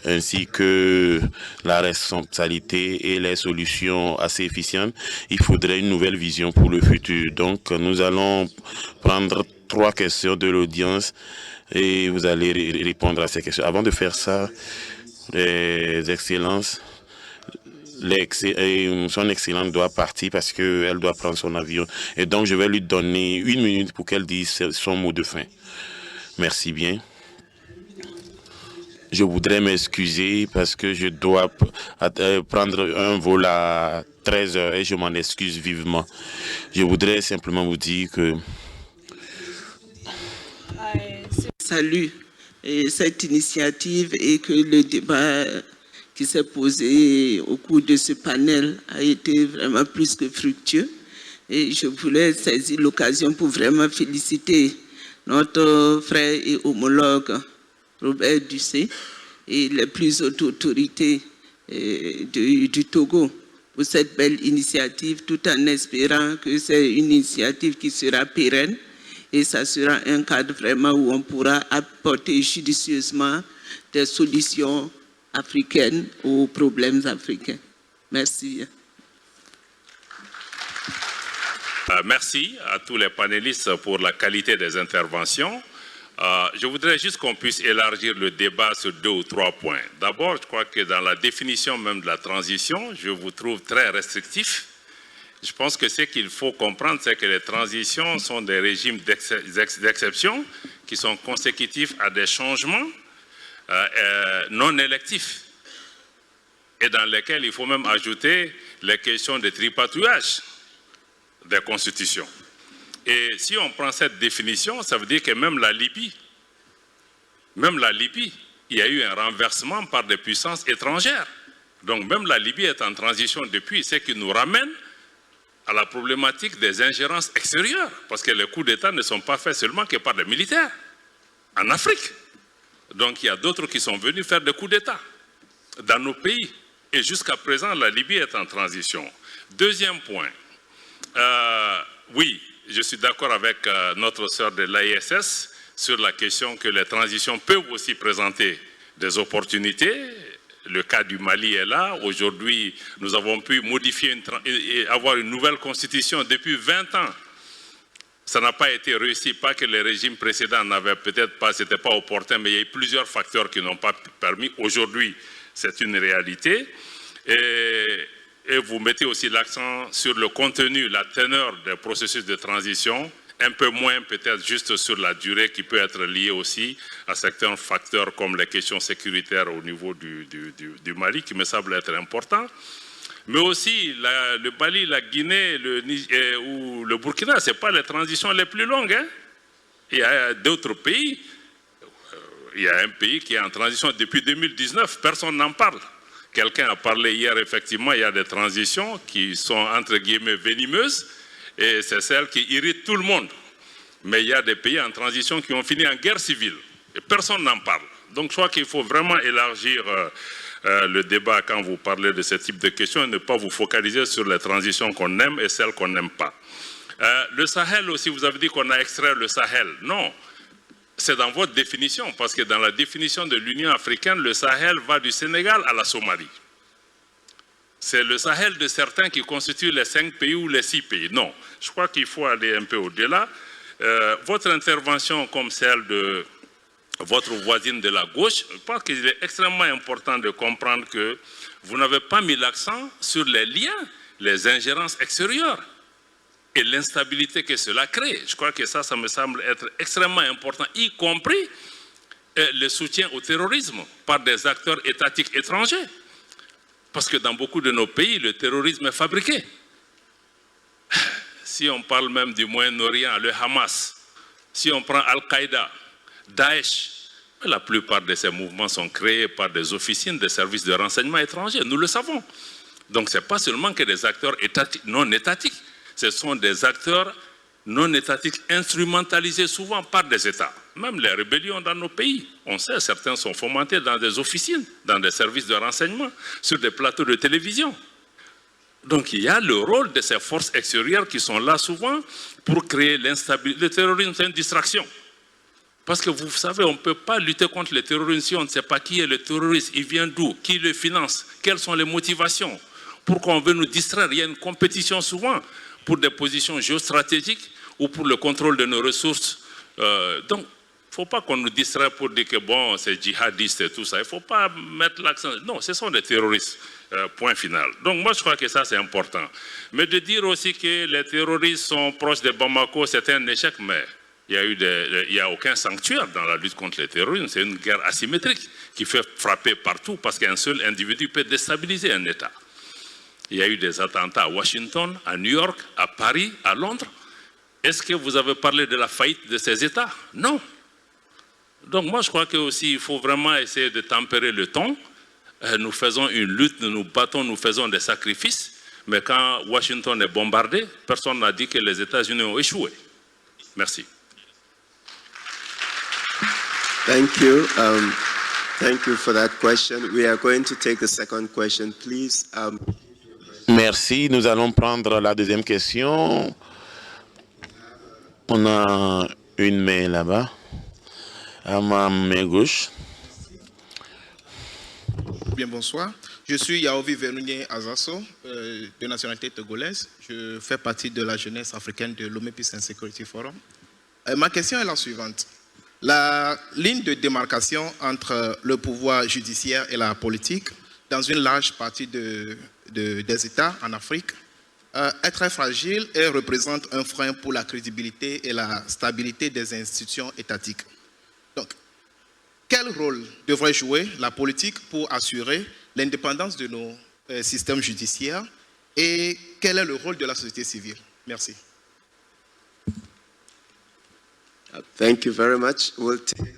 ainsi que la responsabilité et les solutions assez efficientes. Il faudrait une nouvelle vision pour le futur. Donc, nous allons prendre 3 questions de l'audience et vous allez répondre à ces questions. Avant de faire ça, les excellences, son excellence doit partir parce qu'elle doit prendre son avion. Et donc, je vais lui donner 1 minute pour qu'elle dise son mot de fin. Merci bien. Je voudrais m'excuser parce que je dois prendre un vol à 13h et je m'en excuse vivement. Je voudrais simplement vous dire que... Salue cette initiative et que le débat qui s'est posé au cours de ce panel a été vraiment plus que fructueux. Et je voulais saisir l'occasion pour vraiment féliciter notre frère et homologue Robert Dussé et les plus hautes autorités du Togo pour cette belle initiative, tout en espérant que c'est une initiative qui sera pérenne et ça sera un cadre vraiment où on pourra apporter judicieusement des solutions africaines aux problèmes africains. Merci. Merci à tous les panélistes pour la qualité des interventions. Je voudrais juste qu'on puisse élargir le débat sur 2 ou 3 points. D'abord, je crois que dans la définition même de la transition, je vous trouve très restrictif. Je pense que ce qu'il faut comprendre, c'est que les transitions sont des régimes d'exception qui sont consécutifs à des changements non électifs et dans lesquels il faut même ajouter les questions de tripatouillage des constitutions. Et si on prend cette définition, ça veut dire que même la Libye, il y a eu un renversement par des puissances étrangères. Donc même la Libye est en transition depuis, ce qui nous ramène à la problématique des ingérences extérieures, parce que les coups d'État ne sont pas faits seulement que par des militaires en Afrique. Donc il y a d'autres qui sont venus faire des coups d'État dans nos pays. Et jusqu'à présent, la Libye est en transition. Deuxième point, oui, je suis d'accord avec notre sœur de l'AISS sur la question que les transitions peuvent aussi présenter des opportunités. Le cas du Mali est là. Aujourd'hui, nous avons pu modifier et avoir une nouvelle constitution depuis 20 ans. Ça n'a pas été réussi, pas que les régimes précédents n'avaient peut-être pas, c'était pas opportun, mais il y a eu plusieurs facteurs qui n'ont pas permis. Aujourd'hui, c'est une réalité. Et vous mettez aussi l'accent sur le contenu, la teneur des processus de transition, un peu moins peut-être juste sur la durée qui peut être liée aussi à certains facteurs comme les questions sécuritaires au niveau du Mali, qui me semble être important. Mais aussi le Mali, la Guinée ou le Burkina, ce n'est pas les transitions les plus longues. Hein. Il y a d'autres pays. Il y a un pays qui est en transition depuis 2019, personne n'en parle. Quelqu'un a parlé hier, effectivement, il y a des transitions qui sont entre guillemets venimeuses et c'est celles qui irritent tout le monde. Mais il y a des pays en transition qui ont fini en guerre civile et personne n'en parle. Donc je crois qu'il faut vraiment élargir le débat quand vous parlez de ce type de questions et ne pas vous focaliser sur les transitions qu'on aime et celles qu'on n'aime pas. Le Sahel aussi, vous avez dit qu'on a extrait le Sahel. Non. C'est dans votre définition, parce que dans la définition de l'Union africaine, le Sahel va du Sénégal à la Somalie. C'est le Sahel de certains qui constitue les 5 pays ou les 6 pays. Non, je crois qu'il faut aller un peu au-delà. Votre intervention comme celle de votre voisine de la gauche, je pense qu'il est extrêmement important de comprendre que vous n'avez pas mis l'accent sur les liens, les ingérences extérieures et l'instabilité que cela crée. Je crois que ça me semble être extrêmement important, y compris le soutien au terrorisme par des acteurs étatiques étrangers. Parce que dans beaucoup de nos pays, le terrorisme est fabriqué. Si on parle même du Moyen-Orient, le Hamas, si on prend Al-Qaïda, Daesh, la plupart de ces mouvements sont créés par des officines des services de renseignement étrangers, nous le savons. Donc ce n'est pas seulement que des acteurs étatiques, non étatiques, ce sont des acteurs non étatiques instrumentalisés souvent par des États. Même les rébellions dans nos pays, on sait, certains sont fomentés dans des officines, dans des services de renseignement, sur des plateaux de télévision. Donc il y a le rôle de ces forces extérieures qui sont là souvent pour créer l'instabilité. Le terrorisme, c'est une distraction. Parce que vous savez, on ne peut pas lutter contre le terrorisme si on ne sait pas qui est le terroriste, il vient d'où, qui le finance, quelles sont les motivations. Pourquoi on veut nous distraire? Il y a une compétition souvent pour des positions géostratégiques ou pour le contrôle de nos ressources. Donc, il ne faut pas qu'on nous distraie pour dire que bon, c'est djihadiste et tout ça. Il ne faut pas mettre l'accent. Non, ce sont des terroristes. Point final. Donc moi, je crois que ça, c'est important. Mais de dire aussi que les terroristes sont proches de Bamako, c'est un échec, mais il n'y a aucun sanctuaire dans la lutte contre le terrorisme. C'est une guerre asymétrique qui fait frapper partout parce qu'un seul individu peut déstabiliser un État. Il y a eu des attentats à Washington, à New York, à Paris, à Londres. Est-ce que vous avez parlé de la faillite de ces États? Non. Donc moi, je crois qu'il faut vraiment essayer de tempérer le ton. Nous faisons une lutte, nous nous battons, nous faisons des sacrifices. Mais quand Washington est bombardé, personne n'a dit que les États-Unis ont échoué. Merci. Thank you. Thank you for that question. We are going to take the second question, please. Merci. Nous allons prendre la deuxième question. On a une main là-bas, à ma main gauche. Bien, bonsoir. Je suis Yaovi Vernounier Azasso, de nationalité togolaise. Je fais partie de la jeunesse africaine de Lomé Peace and Security Forum. Ma question est la suivante. La ligne de démarcation entre le pouvoir judiciaire et la politique dans une large partie des États en Afrique est très fragile et représente un frein pour la crédibilité et la stabilité des institutions étatiques. Donc, quel rôle devrait jouer la politique pour assurer l'indépendance de nos systèmes judiciaires et quel est le rôle de la société civile? Merci. Thank you very much.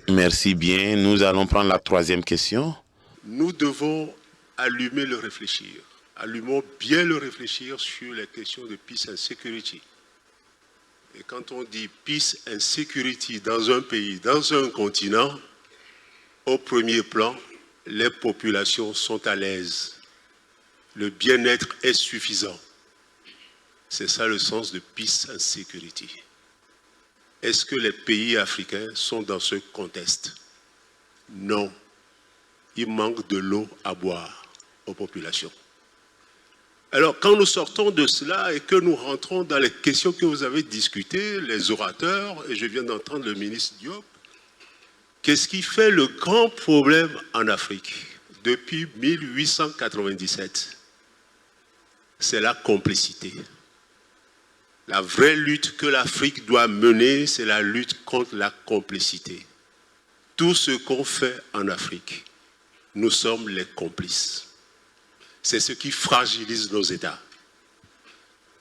Merci bien. Nous allons prendre la troisième question. Nous devons allumer le réfléchir. Allumons bien le réfléchir sur les questions de peace and security. Et quand on dit peace and security dans un pays, dans un continent, au premier plan, les populations sont à l'aise. Le bien-être est suffisant. C'est ça le sens de peace and security. Est-ce que les pays africains sont dans ce contexte? Non. Il manque de l'eau à boire aux populations. Alors, quand nous sortons de cela et que nous rentrons dans les questions que vous avez discutées, les orateurs, et je viens d'entendre le ministre Diop, qu'est-ce qui fait le grand problème en Afrique depuis 1897? C'est la complicité. La vraie lutte que l'Afrique doit mener, c'est la lutte contre la complicité. Tout ce qu'on fait en Afrique, nous sommes les complices. C'est ce qui fragilise nos États.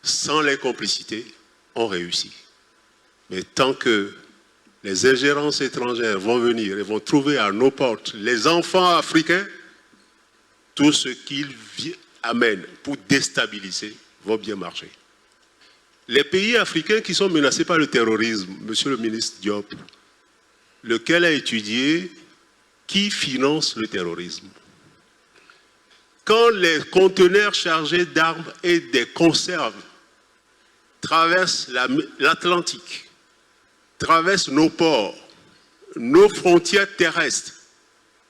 Sans les complicités, on réussit. Mais tant que les ingérences étrangères vont venir et vont trouver à nos portes les enfants africains, tout ce qu'ils amènent pour déstabiliser va bien marcher. Les pays africains qui sont menacés par le terrorisme, monsieur le ministre Diop, lequel a étudié qui finance le terrorisme? Quand les conteneurs chargés d'armes et des conserves traversent l'Atlantique, traversent nos ports, nos frontières terrestres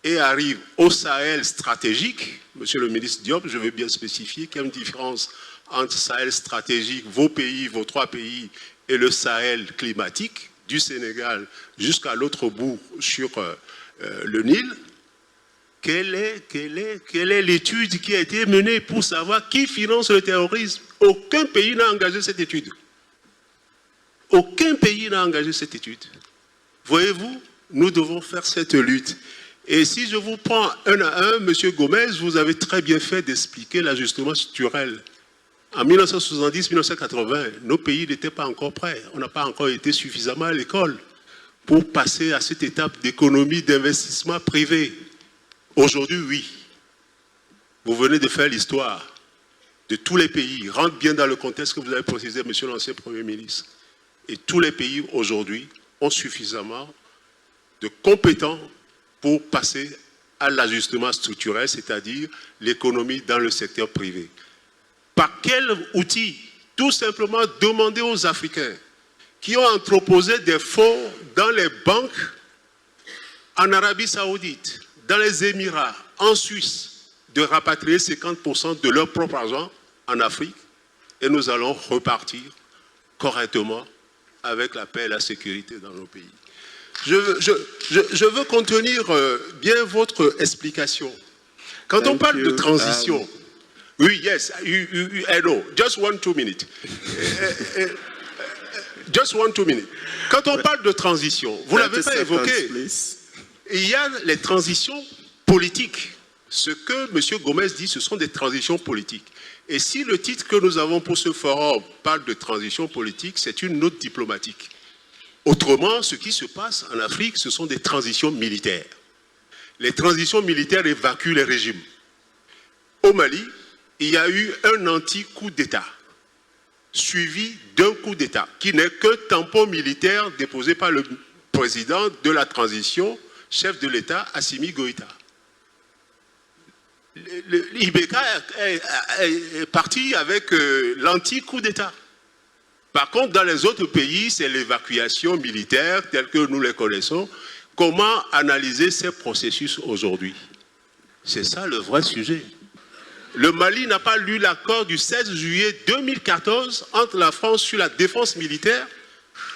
et arrivent au Sahel stratégique, monsieur le ministre Diop, je veux bien spécifier qu'il y a une différence entre Sahel stratégique, vos pays, vos trois pays, et le Sahel climatique, du Sénégal jusqu'à l'autre bout sur le Nil. Quelle est l'étude qui a été menée pour savoir qui finance le terrorisme? Aucun pays n'a engagé cette étude. Aucun pays n'a engagé cette étude. Voyez-vous, nous devons faire cette lutte. Et si je vous prends un à un, M. Gomez, vous avez très bien fait d'expliquer l'ajustement structurel. En 1970-1980, nos pays n'étaient pas encore prêts. On n'a pas encore été suffisamment à l'école pour passer à cette étape d'économie, d'investissement privé. Aujourd'hui, oui. Vous venez de faire l'histoire de tous les pays. Rentre bien dans le contexte que vous avez précisé, monsieur l'ancien Premier ministre. Et tous les pays aujourd'hui ont suffisamment de compétents pour passer à l'ajustement structurel, c'est-à-dire l'économie dans le secteur privé. Par quel outil? Tout simplement demander aux Africains qui ont entreposé des fonds dans les banques en Arabie Saoudite, dans les Émirats, en Suisse, de rapatrier 50% de leur propre argent en Afrique et nous allons repartir correctement avec la paix et la sécurité dans nos pays. Je veux contenir bien votre explication. Quand on parle de transition, oui, yes, I know, just 2 minutes. Just 2 minutes. Quand on parle de transition, vous ne l'avez pas évoqué. Il y a les transitions politiques. Ce que M. Gomez dit, ce sont des transitions politiques. Et si le titre que nous avons pour ce forum parle de transition politique, c'est une note diplomatique. Autrement, ce qui se passe en Afrique, ce sont des transitions militaires. Les transitions militaires évacuent les régimes. Au Mali, il y a eu un anti-coup d'État, suivi d'un coup d'État, qui n'est que tampon militaire déposé par le président de la transition, chef de l'État, Assimi Goïta. L'IBK est parti avec l'anti-coup d'État. Par contre, dans les autres pays, c'est l'évacuation militaire telle que nous les connaissons. Comment analyser ces processus aujourd'hui? C'est ça le vrai sujet. Le Mali n'a pas lu l'accord du 16 juillet 2014 entre la France sur la défense militaire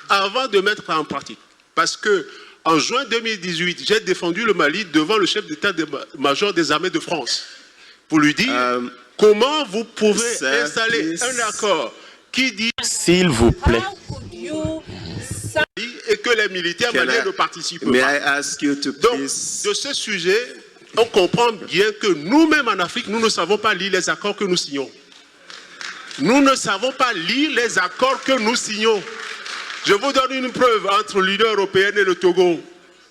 avant de mettre en pratique. Parce que En juin 2018, j'ai défendu le Mali devant le chef d'état-major des armées de France pour lui dire comment vous pouvez installer un accord qui dit s'il vous plaît, et que les militaires maliens ne participent pas. Donc, de ce sujet, on comprend bien que nous-mêmes en Afrique, nous ne savons pas lire les accords que nous signons. Nous ne savons pas lire les accords que nous signons. Je vous donne une preuve entre l'Union européenne et le Togo.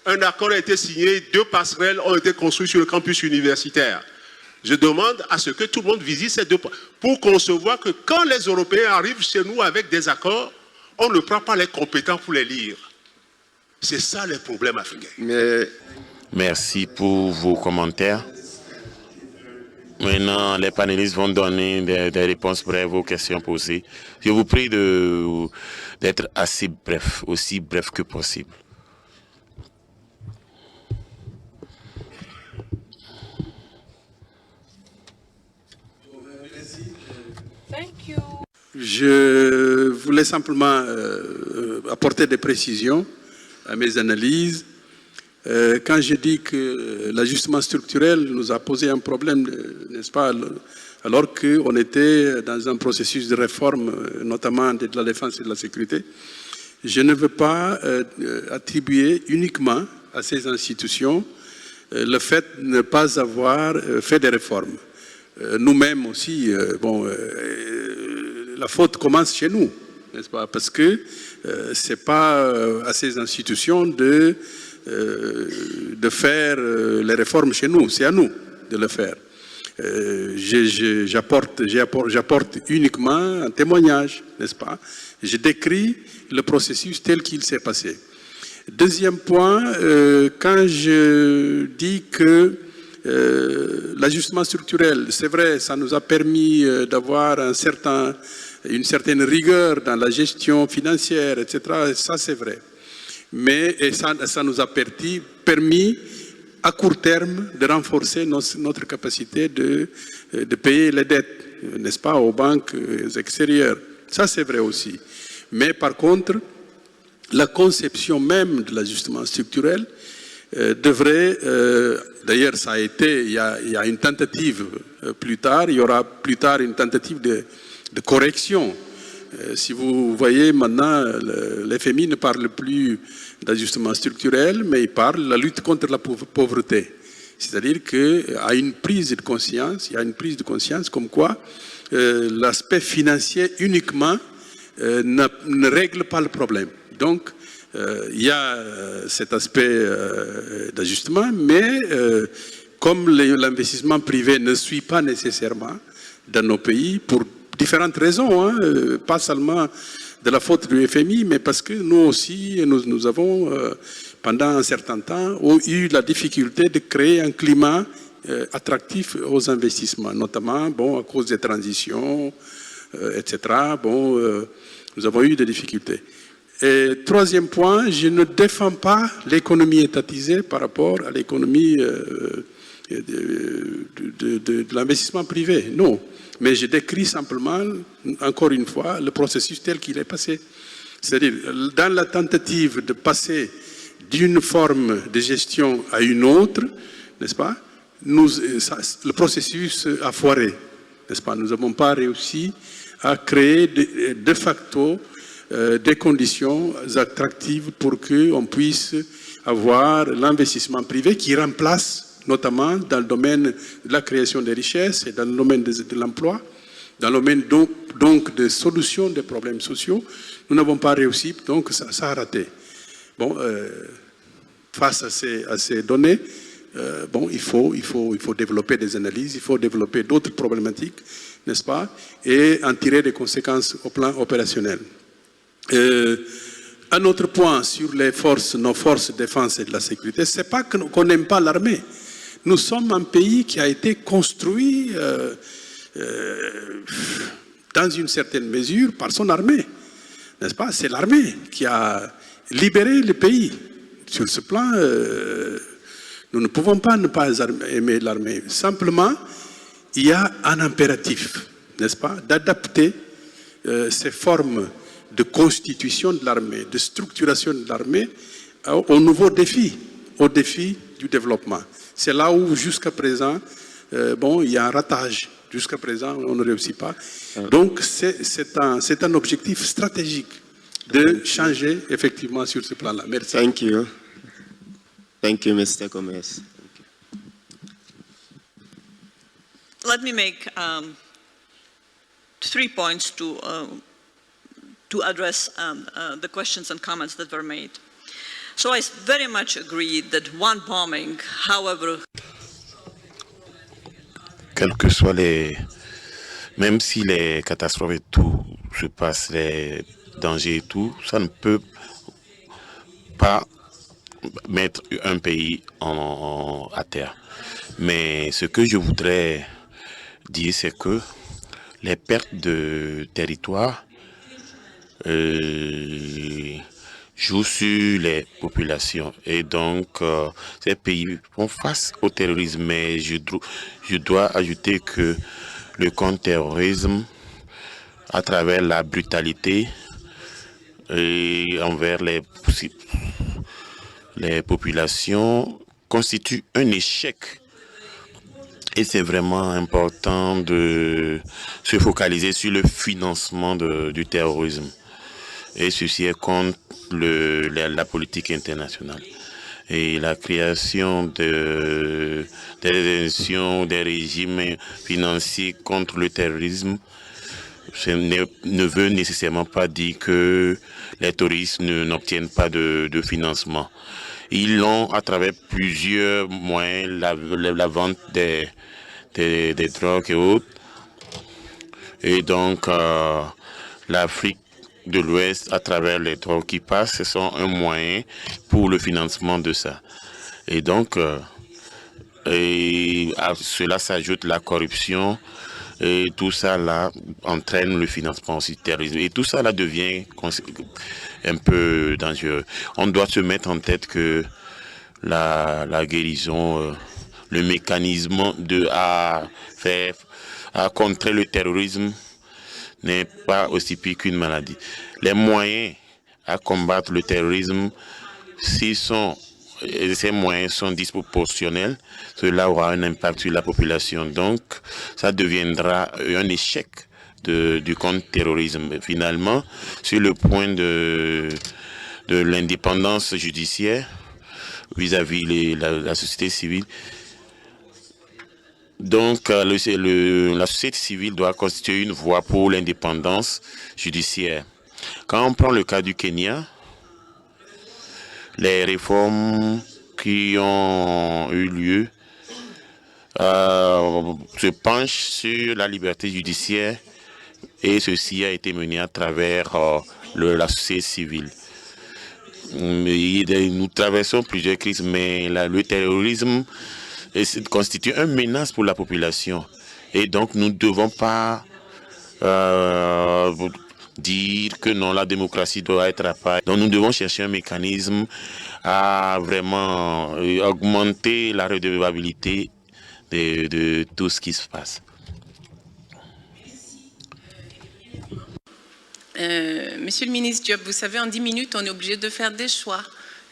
Un accord a été signé, 2 passerelles ont été construites sur le campus universitaire. Je demande à ce que tout le monde visite ces 2 pour concevoir que quand les Européens arrivent chez nous avec des accords, on ne prend pas les compétents pour les lire. C'est ça les problèmes africains. Merci pour vos commentaires. Maintenant, les panélistes vont donner des réponses brèves aux questions posées. Je vous prie d'être assez bref, aussi bref que possible. Thank you. Je voulais simplement apporter des précisions à mes analyses. Quand je dis que l'ajustement structurel nous a posé un problème, n'est-ce pas, alors qu'on était dans un processus de réforme, notamment de la défense et de la sécurité, je ne veux pas attribuer uniquement à ces institutions le fait de ne pas avoir fait des réformes. Nous-mêmes aussi, la faute commence chez nous, n'est-ce pas? Parce que ce n'est pas à ces institutions de faire les réformes chez nous, c'est à nous de le faire. J'apporte uniquement un témoignage, n'est-ce pas? Je décris le processus tel qu'il s'est passé. Deuxième point, quand je dis que l'ajustement structurel, c'est vrai, ça nous a permis d'avoir une certaine rigueur dans la gestion financière, etc. Ça, c'est vrai. Mais ça nous a permis, à court terme, de renforcer notre capacité de payer les dettes, n'est-ce pas, aux banques extérieures. Ça, c'est vrai aussi. Mais par contre, la conception même de l'ajustement structurel devrait, d'ailleurs ça a été, il y a une tentative plus tard, il y aura plus tard une tentative de correction. Si vous voyez maintenant, l'FMI ne parle plus d'ajustement structurel, mais il parle de la lutte contre la pauvreté. C'est-à-dire qu'il y a une prise de conscience, comme quoi l'aspect financier uniquement ne règle pas le problème. Donc, il y a cet aspect d'ajustement, mais comme l'investissement privé ne suit pas nécessairement dans nos pays, pour différentes raisons, pas seulement de la faute du FMI, mais parce que nous aussi, nous avons, pendant un certain temps, eu la difficulté de créer un climat attractif aux investissements, notamment à cause des transitions, etc. Nous avons eu des difficultés. Et troisième point, je ne défends pas l'économie étatisée par rapport à l'économie de l'investissement privé. Non. Mais je décris simplement, encore une fois, le processus tel qu'il est passé. C'est-à-dire, dans la tentative de passer d'une forme de gestion à une autre, n'est-ce pas, le processus a foiré, n'est-ce pas? Nous n'avons pas réussi à créer de facto des conditions attractives pour qu'on puisse avoir l'investissement privé qui remplace, notamment dans le domaine de la création des richesses et dans le domaine de l'emploi, dans le domaine donc de solution des problèmes sociaux. Nous n'avons pas réussi, donc ça a raté. Face à ces données, il faut développer des analyses, il faut développer d'autres problématiques, n'est-ce pas, et en tirer des conséquences au plan opérationnel. Un autre point sur nos forces de défense et de la sécurité, c'est pas qu'on n'aime pas l'armée. Nous sommes un pays qui a été construit dans une certaine mesure par son armée, n'est-ce pas? C'est l'armée qui a libéré le pays. Sur ce plan, nous ne pouvons pas ne pas aimer l'armée. Simplement, il y a un impératif, n'est-ce pas, d'adapter ces formes de constitution de l'armée, de structuration de l'armée aux nouveaux défis, aux défis du développement. C'est là où jusqu'à présent, il y a un ratage. Jusqu'à présent, on ne réussit pas. Donc, c'est un objectif stratégique de changer effectivement sur ce plan-là. Merci. Thank you. Thank you, Mr. Gomez. Let me make 3 points to address the questions and comments that were made. So I very much agree that one bombing, however... Quels que soient même si les catastrophes et tout se passent, les dangers et tout, ça ne peut pas mettre un pays à terre. Mais ce que je voudrais dire, c'est que les pertes de territoire jouent sur les populations. Et donc, ces pays font face au terrorisme. Mais je dois ajouter que le contre-terrorisme, à travers la brutalité et envers les populations, constitue un échec. Et c'est vraiment important de se focaliser sur le financement du terrorisme. Et ceci est contre la politique internationale. Et la création des institutions, des régimes financiers contre le terrorisme, ne veut nécessairement pas dire que les terroristes n'obtiennent pas de financement. Ils l'ont à travers plusieurs moyens, la vente des drogues et autres. Et donc, l'Afrique de l'Ouest, à travers les drogues qui passent, ce sont un moyen pour le financement de ça. Et donc, à cela s'ajoute la corruption, et tout ça là entraîne le financement aussi du terrorisme. Et tout ça là devient un peu dangereux. On doit se mettre en tête que la guérison, le mécanisme à contrer le terrorisme n'est pas aussi pire qu'une maladie. Les moyens à combattre le terrorisme, ces moyens sont disproportionnels, cela aura un impact sur la population. Donc, ça deviendra un échec du contre-terrorisme. Finalement, sur le point de l'indépendance judiciaire vis-à-vis la société civile, donc, la société civile doit constituer une voie pour l'indépendance judiciaire. Quand on prend le cas du Kenya, les réformes qui ont eu lieu se penchent sur la liberté judiciaire et ceci a été mené à travers la société civile. Nous traversons plusieurs crises, mais le terrorisme constitue une menace pour la population. Et donc, nous ne devons pas dire que non, la démocratie doit être à part. Donc, nous devons chercher un mécanisme à vraiment augmenter la redevabilité de tout ce qui se passe. Monsieur le ministre Diop, vous savez, en 10 minutes, on est obligé de faire des choix.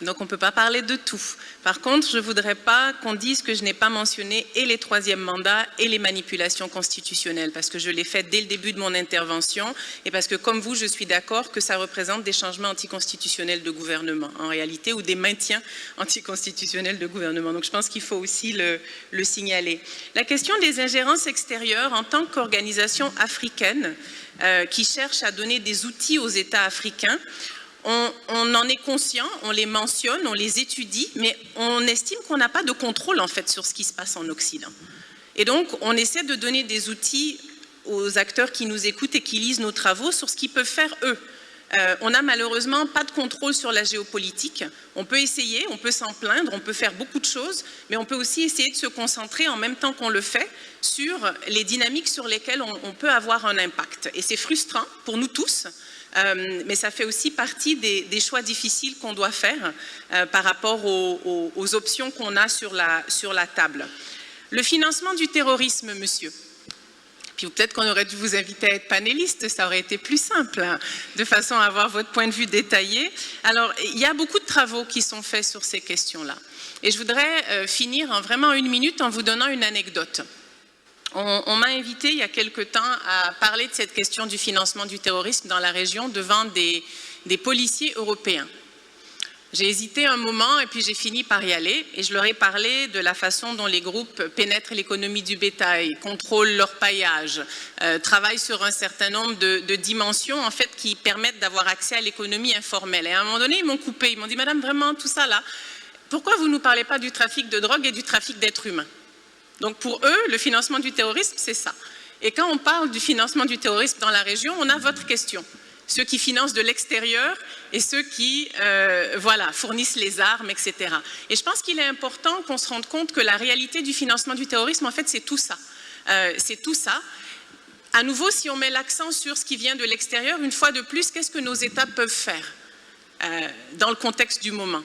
Donc, on ne peut pas parler de tout. Par contre, je ne voudrais pas qu'on dise que je n'ai pas mentionné et les troisièmes mandats et les manipulations constitutionnelles, parce que je l'ai fait dès le début de mon intervention et parce que, comme vous, je suis d'accord que ça représente des changements anticonstitutionnels de gouvernement, en réalité, ou des maintiens anticonstitutionnels de gouvernement. Donc, je pense qu'il faut aussi le signaler. La question des ingérences extérieures en tant qu'organisation africaine qui cherche à donner des outils aux États africains, on en est conscient, on les mentionne, on les étudie, mais on estime qu'on n'a pas de contrôle en fait sur ce qui se passe en Occident. Et donc, on essaie de donner des outils aux acteurs qui nous écoutent et qui lisent nos travaux sur ce qu'ils peuvent faire eux. On n'a malheureusement pas de contrôle sur la géopolitique. On peut essayer, on peut s'en plaindre, on peut faire beaucoup de choses, mais on peut aussi essayer de se concentrer en même temps qu'on le fait sur les dynamiques sur lesquelles on peut avoir un impact. Et c'est frustrant pour nous tous, mais ça fait aussi partie des choix difficiles qu'on doit faire par rapport aux options qu'on a sur la table. Le financement du terrorisme, monsieur. Puis peut-être qu'on aurait dû vous inviter à être panéliste, ça aurait été plus simple, hein, de façon à avoir votre point de vue détaillé. Alors, il y a beaucoup de travaux qui sont faits sur ces questions-là. Et je voudrais finir en vraiment 1 minute en vous donnant une anecdote. On m'a invité il y a quelque temps à parler de cette question du financement du terrorisme dans la région devant des policiers européens. J'ai hésité un moment et puis j'ai fini par y aller et je leur ai parlé de la façon dont les groupes pénètrent l'économie du bétail, contrôlent leur paillage, travaillent sur un certain nombre de dimensions en fait qui permettent d'avoir accès à l'économie informelle. Et à un moment donné, ils m'ont coupé, ils m'ont dit « Madame, vraiment, tout ça là, pourquoi vous ne nous parlez pas du trafic de drogue et du trafic d'êtres humains ?» Donc pour eux, le financement du terrorisme, c'est ça. Et quand on parle du financement du terrorisme dans la région, on a votre question. Ceux qui financent de l'extérieur et ceux qui voilà, fournissent les armes, etc. Et je pense qu'il est important qu'on se rende compte que la réalité du financement du terrorisme, en fait, c'est tout ça. C'est tout ça. À nouveau, si on met l'accent sur ce qui vient de l'extérieur, une fois de plus, qu'est-ce que nos États peuvent faire dans le contexte du moment ?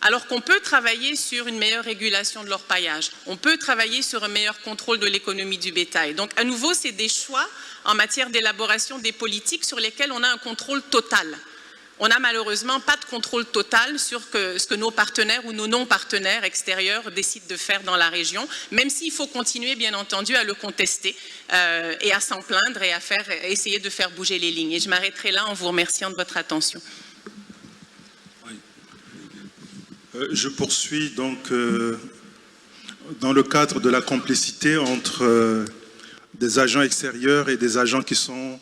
Alors qu'on peut travailler sur une meilleure régulation de leur paillage, on peut travailler sur un meilleur contrôle de l'économie du bétail. Donc à nouveau, c'est des choix en matière d'élaboration des politiques sur lesquels on a un contrôle total. On n'a malheureusement pas de contrôle total sur ce que nos partenaires ou nos non-partenaires extérieurs décident de faire dans la région, même s'il faut continuer bien entendu à le contester et à s'en plaindre et à essayer de faire bouger les lignes. Et je m'arrêterai là en vous remerciant de votre attention. Je poursuis donc dans le cadre de la complicité entre des agents extérieurs et des agents qui sont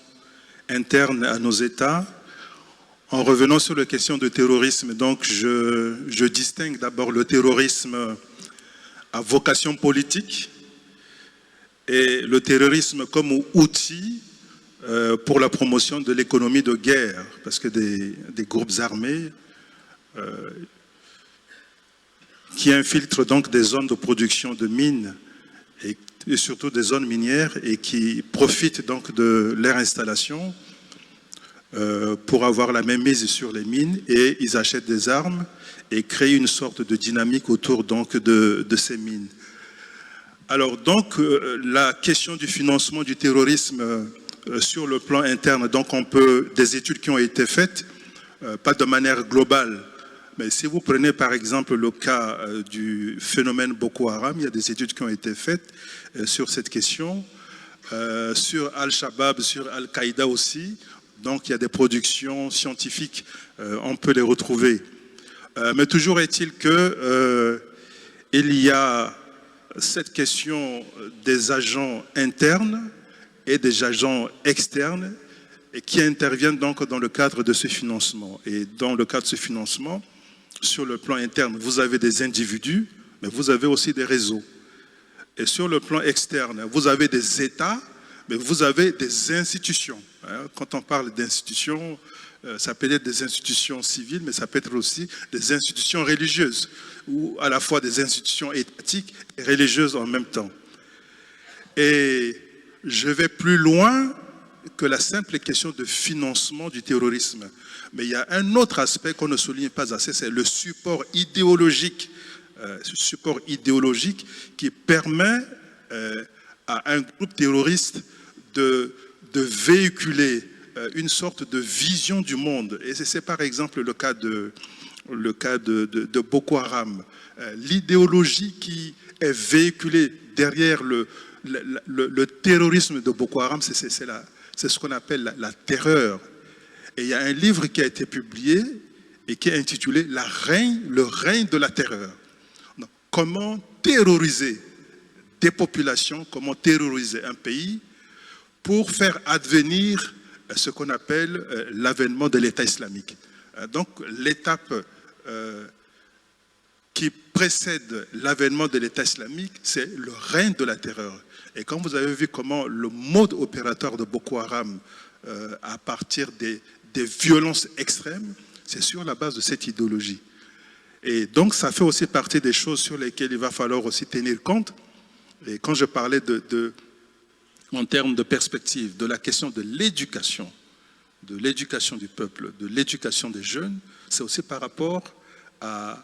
internes à nos États. En revenant sur la question de terrorisme, donc je distingue d'abord le terrorisme à vocation politique et le terrorisme comme outil pour la promotion de l'économie de guerre, parce que des groupes armés qui infiltrent donc des zones de production de mines et surtout des zones minières et qui profitent donc de leur installation pour avoir la même mise sur les mines et ils achètent des armes et créent une sorte de dynamique autour donc de ces mines. Alors donc la question du financement du terrorisme sur le plan interne, donc on peut, des études qui ont été faites, pas de manière globale, mais si vous prenez par exemple le cas du phénomène Boko Haram, il y a des études qui ont été faites sur cette question, sur Al-Shabaab, sur Al-Qaïda aussi, donc il y a des productions scientifiques, on peut les retrouver. Mais toujours est-il qu'il y a cette question des agents internes et des agents externes et qui interviennent donc dans le cadre de ce financement. Et dans le cadre de ce financement, sur le plan interne, vous avez des individus, mais vous avez aussi des réseaux. Et sur le plan externe, vous avez des États, mais vous avez des institutions. Quand on parle d'institutions, ça peut être des institutions civiles, mais ça peut être aussi des institutions religieuses, ou à la fois des institutions étatiques et religieuses en même temps. Et je vais plus loin que la simple question de financement du terrorisme. Mais il y a un autre aspect qu'on ne souligne pas assez, c'est le support idéologique. Ce support idéologique qui permet à un groupe terroriste de véhiculer une sorte de vision du monde. Et c'est par exemple le cas de Boko Haram. L'idéologie qui est véhiculée derrière le terrorisme de Boko Haram, c'est ce qu'on appelle la terreur. Et il y a un livre qui a été publié et qui est intitulé « Le règne de la terreur ». Comment terroriser des populations, comment terroriser un pays pour faire advenir ce qu'on appelle l'avènement de l'État islamique. Donc l'étape qui précède l'avènement de l'État islamique, c'est le règne de la terreur. Et quand vous avez vu comment le mode opératoire de Boko Haram, à partir des violences extrêmes, c'est sur la base de cette idéologie. Et donc ça fait aussi partie des choses sur lesquelles il va falloir aussi tenir compte. Et quand je parlais en termes de perspective, de la question de l'éducation du peuple, de l'éducation des jeunes, c'est aussi par rapport à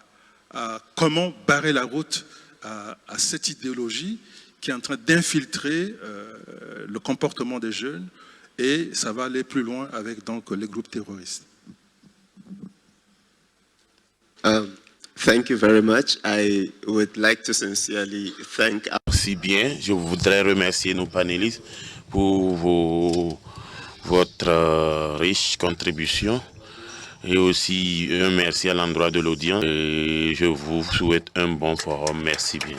comment barrer la route à cette idéologie qui est en train d'infiltrer le comportement des jeunes, et ça va aller plus loin avec donc les groupes terroristes. Thank you very much. I would like to sincerely thank. Merci bien. Je voudrais remercier nos panélistes pour votre riche contribution, et aussi un merci à l'endroit de l'audience. Et je vous souhaite un bon forum. Merci bien.